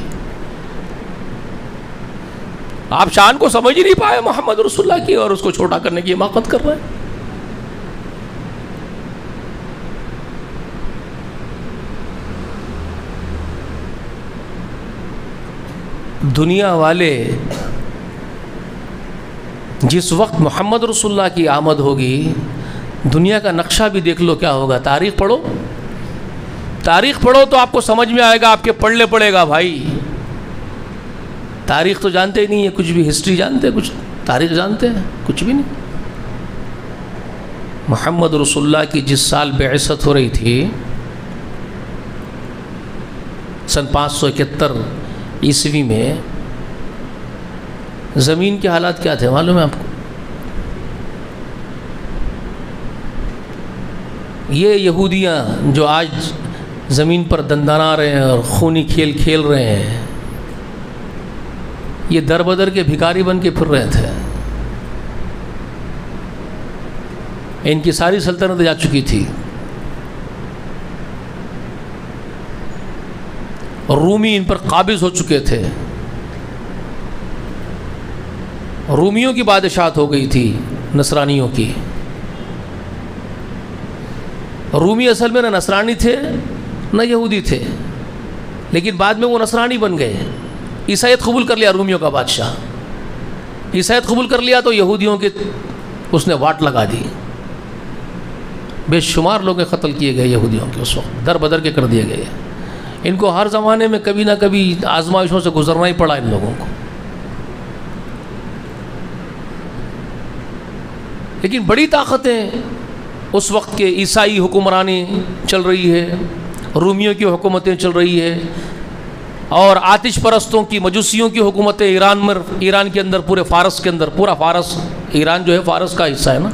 آپ شان کو سمجھ ہی نہیں پائے محمد رسول اللہ کی, اور اس کو چھوٹا کرنے کی حماقت کر رہے ہیں. دنیا والے جس وقت محمد رسول اللہ کی آمد ہوگی, دنیا کا نقشہ بھی دیکھ لو کیا ہوگا. تاریخ پڑھو تو آپ کو سمجھ میں آئے گا, آپ کے پڑھنے پڑے گا بھائی. تاریخ تو جانتے ہی نہیں ہے کچھ بھی, ہسٹری جانتے کچھ, تاریخ جانتے ہیں کچھ بھی نہیں. محمد رسول اللہ کی جس سال بعثت ہو رہی تھی, سن 571 عیسوی میں, زمین کے حالات کیا تھے معلوم ہے آپ کو؟ یہ یہودیاں جو آج زمین پر دندنا رہے ہیں اور خونی کھیل کھیل رہے ہیں, یہ در بدر کے بھکاری بن کے پھر رہے تھے. ان کی ساری سلطنت جا چکی تھی. رومی ان پر قابض ہو چکے تھے. رومیوں کی بادشاہت ہو گئی تھی نصرانیوں کی. رومی اصل میں نہ نصرانی تھے نہ یہودی تھے, لیکن بعد میں وہ نصرانی بن گئے. عیسائیت قبول کر لیا رومیوں کا بادشاہ, عیسائیت قبول کر لیا تو یہودیوں کے اس نے واٹ لگا دی. بے شمار لوگ قتل کیے گئے یہودیوں کے, اس وقت در بدر کے کر دیے گئے. ان کو ہر زمانے میں کبھی نہ کبھی آزمائشوں سے گزرنا ہی پڑا ان لوگوں کو. لیکن بڑی طاقتیں اس وقت کے عیسائی حکمرانی چل رہی ہے، رومیوں کی حکومتیں چل رہی ہے، اور آتش پرستوں کی، مجوسیوں کی حکومتیں ایران کے اندر، پورے فارس کے اندر، پورا فارس، ایران جو ہے فارس کا حصہ ہے نا،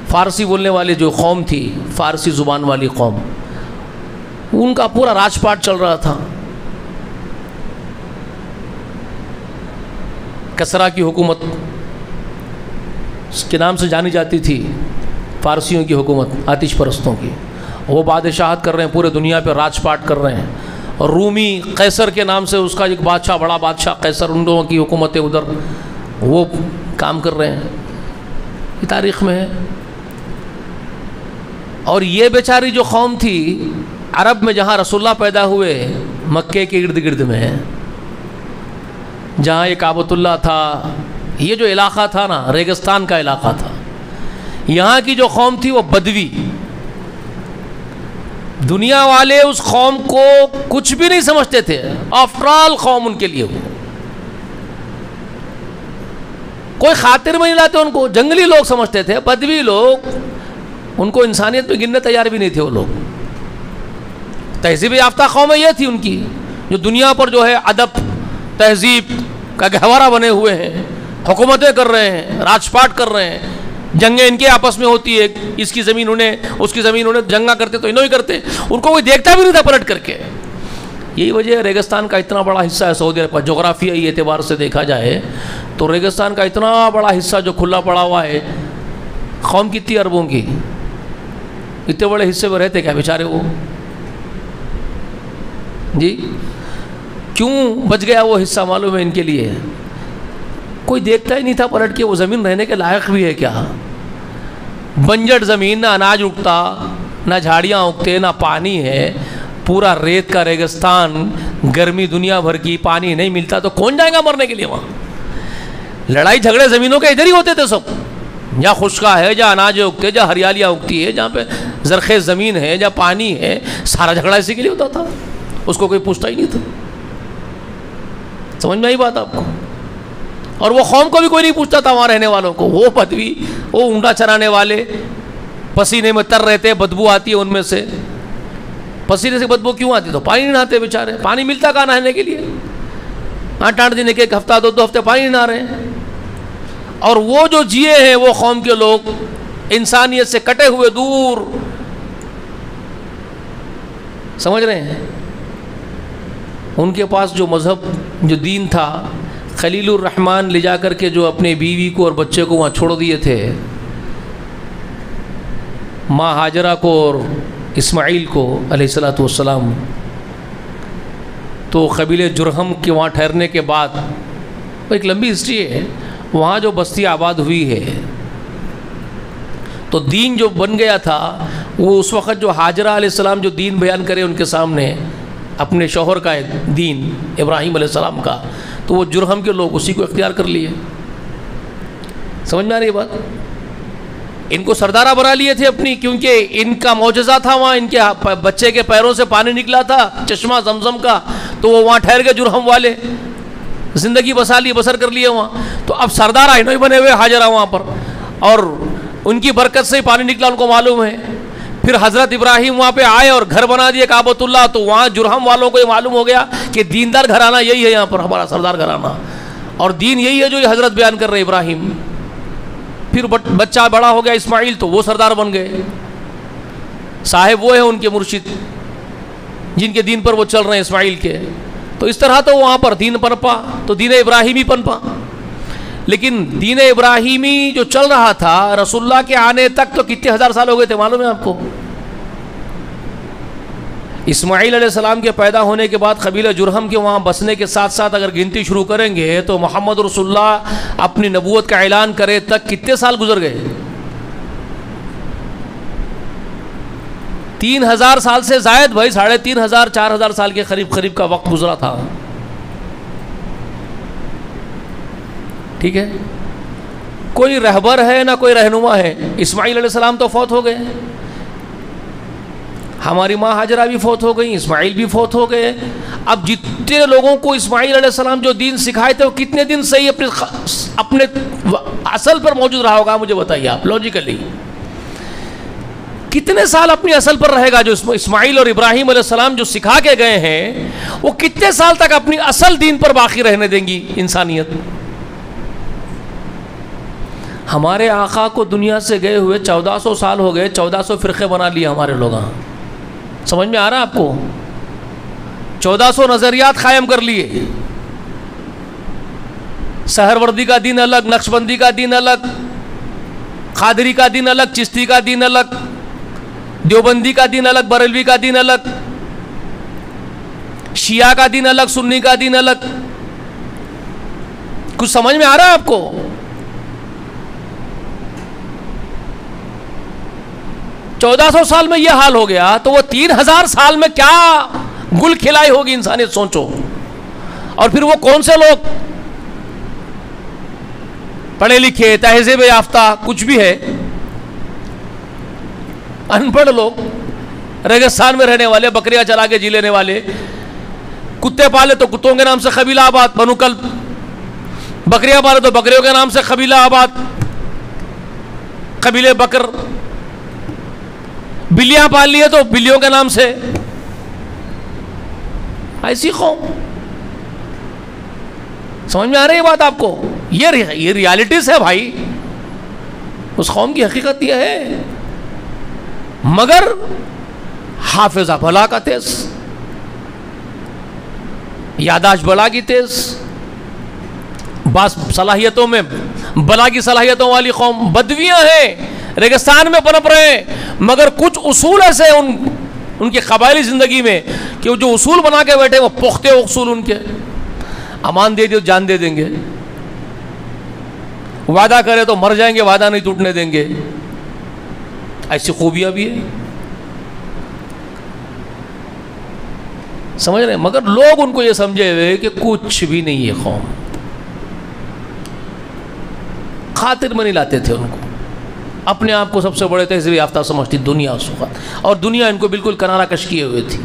فارسی بولنے والے جو قوم تھی، فارسی زبان والی قوم، ان کا پورا راج پاٹ چل رہا تھا۔ کسرا کی حکومت اس کے نام سے جانی جاتی تھی، فارسیوں کی حکومت، آتش پرستوں کی، وہ بادشاہت کر رہے ہیں، پورے دنیا پہ راج پاٹ کر رہے ہیں۔ اور رومی قیصر کے نام سے اس کا ایک بادشاہ، بڑا بادشاہ قیصر، ان لوگوں کی حکومتیں ادھر وہ کام کر رہے ہیں، یہ تاریخ میں ہے۔ اور یہ بیچاری جو قوم تھی عرب میں، جہاں رسول اللہ پیدا ہوئے، مکے کے ارد گرد میں، جہاں یہ کعبۃ اللہ تھا، یہ جو علاقہ تھا نا، ریگستان کا علاقہ تھا، یہاں کی جو قوم تھی وہ بدوی، دنیا والے اس قوم کو کچھ بھی نہیں سمجھتے تھے، آفٹر آل قوم ان کے لیے کوئی خاطر میں نہیں لاتے، ان کو جنگلی لوگ سمجھتے تھے، بدوی لوگ، ان کو انسانیت میں گننے تیار بھی نہیں تھے وہ لوگ۔ تہذیب یافتہ قوم یہ تھی ان کی، جو دنیا پر جو ہے ادب تہذیب کا گہوارہ بنے ہوئے ہیں، حکومتیں کر رہے ہیں، راج پاٹ کر رہے ہیں، جنگیں ان کے آپس میں ہوتی ہے، اس کی زمین انہیں، اس کی زمین انہیں، جنگا کرتے تو انہوں ہی کرتے، ان کو کوئی دیکھتا بھی نہیں تھا پلٹ کر کے۔ یہی وجہ ہے ریگستان کا اتنا بڑا حصہ ہے سعودی عرب کا، جغرافیائی اعتبار سے دیکھا جائے تو ریگستان کا اتنا بڑا حصہ جو کھلا پڑا ہوا ہے، قوم کتنی اربوں کی، اتنے بڑے حصے میں رہتے کیا بیچارے وہ؟ جی کیوں بچ گیا وہ حصہ؟ معلوم ہے ان کے لیے کوئی دیکھتا ہی نہیں تھا پلٹ کے، وہ زمین رہنے کے لائق بھی ہے کیا؟ بنجر زمین، نہ اناج اگتا، نہ جھاڑیاں اگتے، نہ پانی ہے، پورا ریت کا ریگستان، گرمی دنیا بھر کی، پانی نہیں ملتا تو کون جائے گا مرنے کے لیے وہاں؟ لڑائی جھگڑے زمینوں کے ادھر ہی ہوتے تھے سب، جہاں خشکا ہے، جہاں اناج اگتے، جہاں ہریالیاں اگتی ہے، جہاں پہ زرخیز زمین ہے، جہاں پانی ہے، سارا جھگڑا اسی کے لیے ہوتا تھا، اس کو کوئی پوچھتا ہی نہیں تھا۔ سمجھ میں آئی بات آپ کو؟ اور وہ قوم کو بھی کوئی نہیں پوچھتا تھا، وہاں رہنے والوں کو، وہ بدوی، وہ اونٹا چرانے والے، پسینے میں تر رہتے، بدبو آتی ہے ان میں سے، پسینے سے بدبو کیوں آتی؟ تو پانی نہیں نہاتے بیچارے، پانی ملتا کہاں نہانے کے لیے؟ 8-8 دن ایک ہفتہ 2 ہفتے پانی نہیں نہا رہے ہیں۔ اور وہ جو جیے ہیں وہ قوم کے لوگ، انسانیت سے کٹے ہوئے، دور، سمجھ رہے ہیں؟ ان کے پاس جو مذہب، جو دین تھا، خلیل الرحمن لے جا کر کے جو اپنے بیوی کو اور بچے کو وہاں چھوڑ دیے تھے، ماں ہاجرہ کو اور اسماعیل کو علیہ الصلوۃ والسلام، تو قبیلے جرہم کے وہاں ٹھہرنے کے بعد، ایک لمبی ہسٹری ہے، وہاں جو بستی آباد ہوئی ہے، تو دین جو بن گیا تھا وہ اس وقت جو ہاجرہ علیہ السلام جو دین بیان کرے ان کے سامنے، اپنے شوہر کا ایک دین ابراہیم علیہ السلام کا، تو وہ جرہم کے لوگ اسی کو اختیار کر لیے۔ سمجھ میں آ رہی ہے بات؟ ان کو سردارہ بنا لیے تھے اپنی، کیونکہ ان کا معجزہ تھا، وہاں ان کے بچے کے پیروں سے پانی نکلا تھا، چشمہ زمزم کا، تو وہ وہاں ٹھہر گئے جرہم والے، زندگی بسا لی، بسر کر لیے وہاں، تو اب سردارہ انہوں ہی بنے ہوئے ہاجرہ وہاں پر، اور ان کی برکت سے ہی پانی نکلا، ان کو معلوم ہے۔ پھر حضرت ابراہیم وہاں پہ آئے اور گھر بنا دیے کعبۃ اللہ، تو وہاں جرہم والوں کو یہ معلوم ہو گیا کہ دیندار گھرانہ یہی ہے، یہاں پر ہمارا سردار گھرانہ، اور دین یہی ہے جو یہ حضرت بیان کر رہے ابراہیم۔ پھر بچہ بڑا ہو گیا اسماعیل، تو وہ سردار بن گئے، صاحب وہ ہیں ان کے مرشد، جن کے دین پر وہ چل رہے ہیں اسماعیل کے۔ تو اس طرح تو وہاں پر دین پنپا، تو دین ابراہیمی پنپا۔ لیکن دین ابراہیمی جو چل رہا تھا رسول اللہ کے آنے تک تو کتنے ہزار سال ہو گئے تھے معلوم ہے آپ کو؟ اسماعیل علیہ السلام کے پیدا ہونے کے بعد قبیلہ جرہم کے وہاں بسنے کے ساتھ ساتھ اگر گنتی شروع کریں گے تو محمد رسول اللہ اپنی نبوت کا اعلان کرے تک کتنے سال گزر گئے؟ 3000 سال سے زائد بھائی، 3500 4000 سال کے قریب کا وقت گزرا تھا، ٹھیک ہے؟ کوئی رہبر ہے نہ کوئی رہنما ہے۔ اسماعیل علیہ السلام تو فوت ہو گئے، ہماری ماں ہاجرہ بھی فوت ہو گئی، اسماعیل بھی فوت ہو گئے۔ اب جتنے لوگوں کو اسماعیل علیہ السلام جو دین سکھائے تھے وہ کتنے دن صحیح اپنے اصل پر موجود رہا ہوگا؟ مجھے بتائیے آپ لاجیکلی۔ کتنے سال اپنی اصل پر رہے گا؟ جو اسماعیل اور ابراہیم علیہ السلام جو سکھا کے گئے ہیں، وہ کتنے سال تک اپنی اصل دین پر باقی رہنے دیں گی انسانیت؟ ہمارے آقا کو دنیا سے گئے ہوئے 1400 سال ہو گئے، 1400 فرقے بنا لیے ہمارے لوگ. سمجھ میں آ رہا ہے آپ کو؟ 1400 نظریات قائم کر لیے. سہروردی کا دین الگ، نقشبندی کا دین الگ، قادری کا دین الگ، چشتی کا دین الگ، دیوبندی کا دین الگ، بریلوی کا دین الگ، شیعہ کا دین الگ، سنی کا دین الگ. کچھ سمجھ میں آ رہا ہے آپ کو؟ 1400 سال میں یہ حال ہو گیا تو وہ 3000 سال میں کیا گل کھلائی ہوگی انسانیت، سوچو. اور پھر وہ کون سے لوگ پڑھے لکھے، تہذیب یافتہ، کچھ بھی ہے، ان پڑھ لوگ، ریگستان میں رہنے والے، بکریاں چلا کے جی لینے والے، کتے پالے تو کتوں کے نام سے قبیلہ آباد، بنو کلب، بکریاں پالے تو بکریوں کے نام سے قبیلہ آباد، قبیلے بکر، بلیاں پال لی ہے تو بلیوں کے نام سے. ایسی قوم. سمجھ میں آ رہی ہے بات آپ کو؟ یہ ریالٹیز ہے بھائی، اس قوم کی حقیقت یہ ہے. مگر حافظہ بھلا کا تیز، یاداشت بلا کی تیز، بعض صلاحیتوں میں بلا کی صلاحیتوں والی قوم، بدویاں ہیں، ریگستان میں پنپ رہے ہیں، مگر کچھ اصول ایسے ان کی قبائلی زندگی میں کہ وہ جو اصول بنا کے بیٹھے وہ پختے اصول ان کے. امان دے دے تو جان دے دیں گے، وعدہ کرے تو مر جائیں گے، وعدہ نہیں ٹوٹنے دیں گے. ایسی خوبیاں بھی ہیں، سمجھ رہے ہیں؟ مگر لوگ ان کو یہ سمجھے ہوئے کہ کچھ بھی نہیں ہے قوم. خاطر میں نہیں لاتے تھے ان کو، اپنے آپ کو سب سے بڑے تہذیب یافتہ سمجھتی دنیا اس وقت، اور دنیا ان کو بالکل کنارہ کش کیے ہوئے تھی.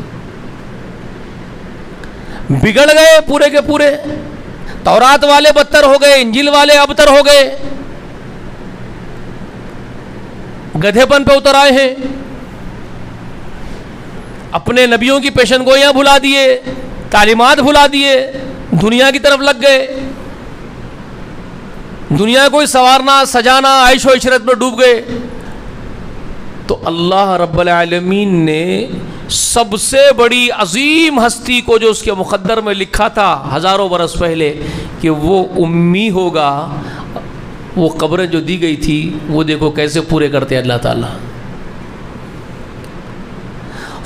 بگڑ گئے پورے کے پورے. تورات والے بدتر ہو گئے، انجیل والے ابتر ہو گئے، گدھے پن پہ اتر آئے ہیں، اپنے نبیوں کی پیشن گوئیاں بھلا دیے، تعلیمات بھلا دیے، دنیا کی طرف لگ گئے، دنیا کو سنوارنا سجانا، عیش و عشرت میں ڈوب گئے. تو اللہ رب العالمین نے سب سے بڑی عظیم ہستی کو جو اس کے مقدر میں لکھا تھا ہزاروں برس پہلے کہ وہ امی ہوگا، وہ قبریں جو دی گئی تھی وہ دیکھو کیسے پورے کرتے اللہ تعالیٰ.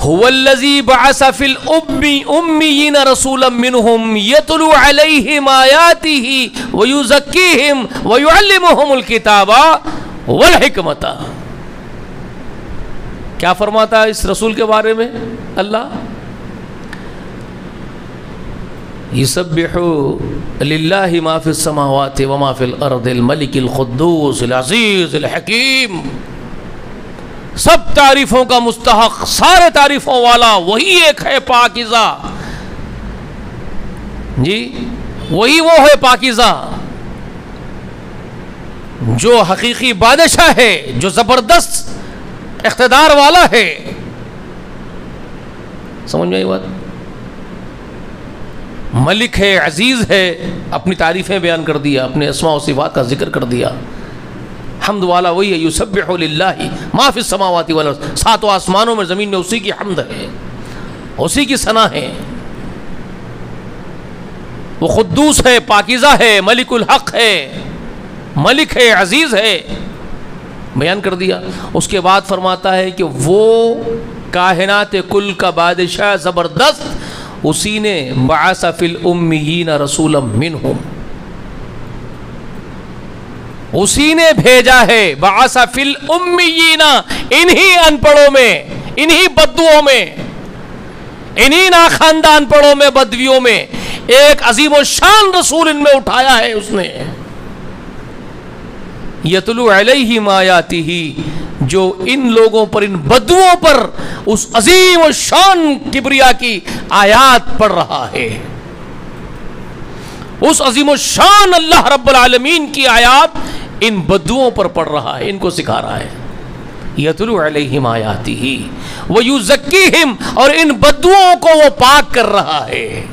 هو الذی بعث فی الأمیین رسولا منہم یتلو علیہم آیاتہ ویزکیہم ویعلمہم الکتاب والحکمت. کیا فرماتا ہے اس رسول کے بارے میں اللہ؟ یسبح للہ ما فی السماوات وما فی الارض الملک القدوس العزیز الحکیم. سب تعریفوں کا مستحق، سارے تعریفوں والا وہی ایک ہے پاکیزہ. جی وہی وہ ہے پاکیزہ جو حقیقی بادشاہ ہے، جو زبردست اقتدار والا ہے. سمجھ میں آئی بات؟ ملک ہے، عزیز ہے، اپنی تعریفیں بیان کر دیا، اپنے اسماء و صفات کا ذکر کر دیا. حمد والا وہی ہے، یسبح للہ ما فی السماوات والارض. ساتوں آسمانوں میں زمین میں اسی کی حمد ہے، اسی کی ثنا ہے. وہ قدوس ہے، پاکیزہ ہے، ملک الحق ہے، ملک ہے، عزیز ہے، بیان کر دیا. اس کے بعد فرماتا ہے کہ وہ کائنات کل کا بادشاہ زبردست، اسی نے بعث فی الامیین رسولا منہم، اسی نے بھیجا ہے، بعث فی الامیین، انہی ان پڑھوں میں، انہی بدوؤں میں، انہی ناخاندان پڑھوں میں، بدویوں میں ایک عظیم و شان رسول ان میں اٹھایا ہے اس نے. یتلو علیہم آیاتہ، جو ان لوگوں پر، ان بدوؤں پر اس عظیم و شان کبریا کی آیات پڑھ رہا ہے. اس عظیم و شان اللہ رب العالمین کی آیات ان بدوؤں پر پڑھ رہا ہے، ان کو سکھا رہا ہے. یتلو علیہم آیاتہ ویزکیہم، اور ان بدوؤں کو وہ پاک کر رہا ہے۔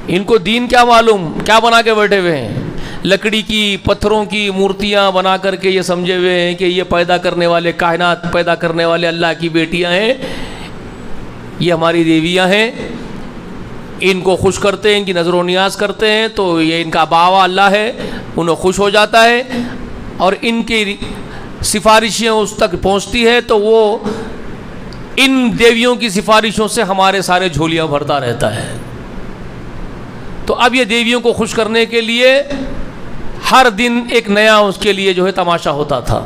ان کو دین کیا معلوم، کیا بنا کے بیٹھے ہوئے ہیں؟ لکڑی کی پتھروں کی مورتیاں بنا کر کے یہ سمجھے ہوئے ہیں کہ یہ پیدا کرنے والے، کائنات پیدا کرنے والے اللہ کی بیٹیاں ہیں، یہ ہماری دیویاں ہیں، ان کو خوش کرتے ہیں، ان کی نظر و نیاز کرتے ہیں تو یہ ان کا باوا اللہ ہے، انہیں خوش ہو جاتا ہے، اور ان کی سفارشیں اس تک پہنچتی ہے تو وہ ان دیویوں کی سفارشوں سے ہمارے سارے جھولیاں بھرتا رہتا ہے۔ تو اب یہ دیویوں کو خوش کرنے کے لیے ہر دن ایک نیا اس کے لیے جو ہے تماشا ہوتا تھا۔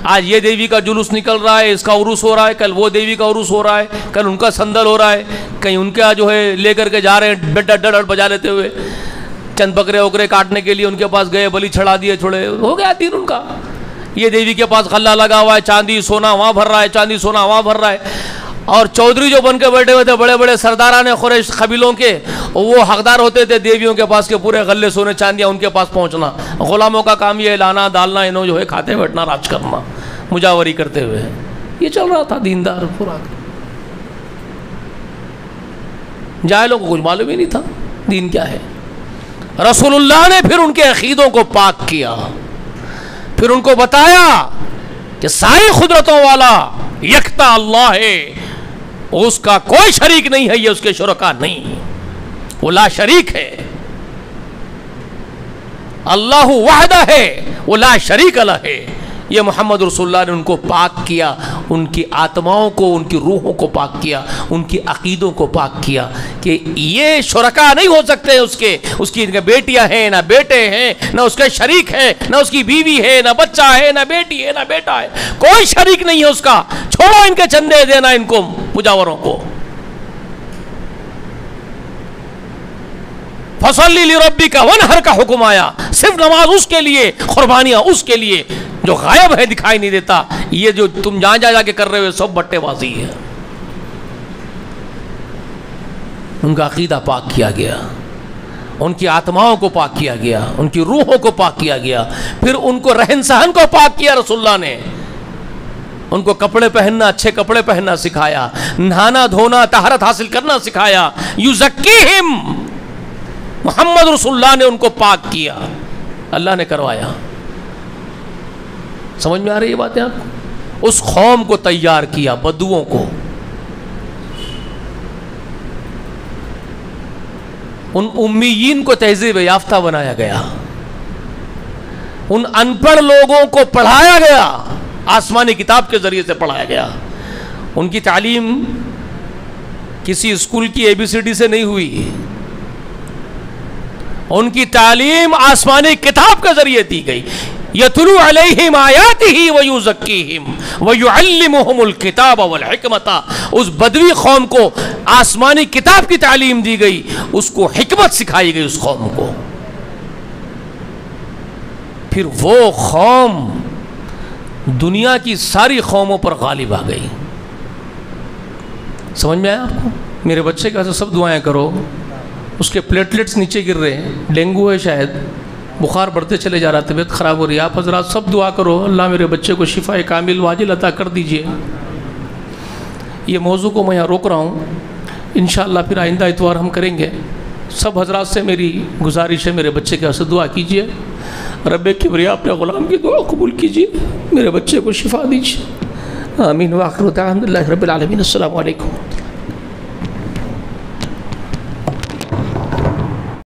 آج یہ دیوی کا جلوس نکل رہا ہے، اس کا عروس ہو رہا ہے، کل وہ دیوی کا عروس ہو رہا ہے، کل ان کا سندل ہو رہا ہے، کہیں ان کا جو ہے لے کر کے جا رہے ہیں ڈڈ ڈڈ بجا لیتے ہوئے، چند بکرے وکرے کاٹنے کے لیے ان کے پاس گئے، بلی چھڑا دیے، چھوڑے، ہو گیا دین ان کا۔ یہ دیوی کے پاس غلہ لگا ہوا ہے، چاندی سونا وہاں بھر رہا ہے، چاندی سونا وہاں بھر رہا ہے، اور چودھری جو بن کے بیٹھے ہوئے تھے بڑے بڑے سرداران قریش قبیلوں کے، وہ حقدار ہوتے تھے دیویوں کے پاس کے پورے غلے سونے چاندیاں ان کے پاس پہنچنا۔ غلاموں کا کام یہ لانا ڈالنا، انہوں جو ہے کھاتے بیٹھنا، راج کرنا، مجاوری کرتے ہوئے۔ یہ چل رہا تھا دیندار پورا۔ جاہلوں کو کچھ معلوم ہی نہیں تھا دین کیا ہے۔ رسول اللہ نے پھر ان کے عقیدوں کو پاک کیا، پھر ان کو بتایا کہ ساری قدرتوں والا یکتا اللہ ہے، اس کا کوئی شریک نہیں ہے، یہ اس کے شرکا نہیں، وہ لا شریک ہے۔ اللہ وحدہ ہے، وہ لا شریک لہ ہے۔ یہ محمد رسول اللہ نے ان کو پاک کیا، ان کی آتماؤں کو، ان کی روحوں کو پاک کیا، ان کی عقیدوں کو پاک کیا کہ یہ شرکا نہیں ہو سکتے اس کی نہ بیٹیاں ہیں، نہ بیٹے ہیں، نہ اس کے شریک ہے، نہ اس کی بیوی ہے، نہ بچہ ہے، نہ بیٹی ہے، نہ بیٹا ہے، کوئی شریک نہیں ہے اس کا۔ چھوڑو ان کے چندے دینا ان کو، مجاوروں کو۔ فَصَلِّ لِرَبِّكَ وَانْحَرْ کا حکم آیا، صرف نماز اس کے لیے، قربانیاں اس کے لیے جو غائب ہے، دکھائی نہیں دیتا۔ یہ جو تم جہاں جا کے کر رہے ہو سب بٹے بازی ہے۔ ان کا عقیدہ پاک کیا گیا، ان کی آتماؤں کو پاک کیا گیا، ان کی روحوں کو پاک کیا گیا، پھر ان کو رہن سہن کو پاک کیا رسول اللہ نے۔ ان کو کپڑے پہننا، اچھے کپڑے پہننا سکھایا، نہانا دھونا، طہارت حاصل کرنا سکھایا۔ یزکیہم، محمد رسول اللہ نے ان کو پاک کیا، اللہ نے کروایا۔ سمجھ میں آ رہی ہے باتیں آپ کو؟ اس قوم کو تیار کیا، بدوؤں کو، ان امیین کو تہذیب یافتہ بنایا گیا، ان ان پڑھ لوگوں کو پڑھایا گیا، آسمانی کتاب کے ذریعے سے پڑھایا گیا۔ ان کی تعلیم کسی اسکول کی ABCD سے نہیں ہوئی، ان کی تعلیم آسمانی کتاب کے ذریعے دی گئی۔ یتلو علیہم آیاتہ ویزکیہم ویعلمہم الکتاب والحکمت۔ اس بدوی قوم کو آسمانی کتاب کی تعلیم دی گئی، اس کو حکمت سکھائی گئی اس قوم کو۔ پھر وہ قوم دنیا کی ساری قوموں پر غالب آ گئی۔ سمجھ میں آیا آپ کو؟ میرے بچے کا سب دعائیں کرو، اس کے پلیٹلیٹس نیچے گر رہے ہیں، ڈینگو ہے شاید، بخار بڑھتے چلے جا رہا ہے، طبیعت خراب ہو رہی ہے، آپ حضرات سب دعا کرو اللہ میرے بچے کو شفا کامل واجل عطا کر دیجئے۔ یہ موضوع کو میں یہاں روک رہا ہوں، انشاءاللہ پھر آئندہ اتوار ہم کریں گے۔ سب حضرات سے میری گزارش ہے، میرے بچے کے حسد دعا کیجئے، رب کبریا اپنے غلام کی دعا قبول کیجئے، میرے بچے کو شفا دیجئے، آمین۔ وآخر دعوانا الحمدللہ رب العالمین۔ السلام علیکم۔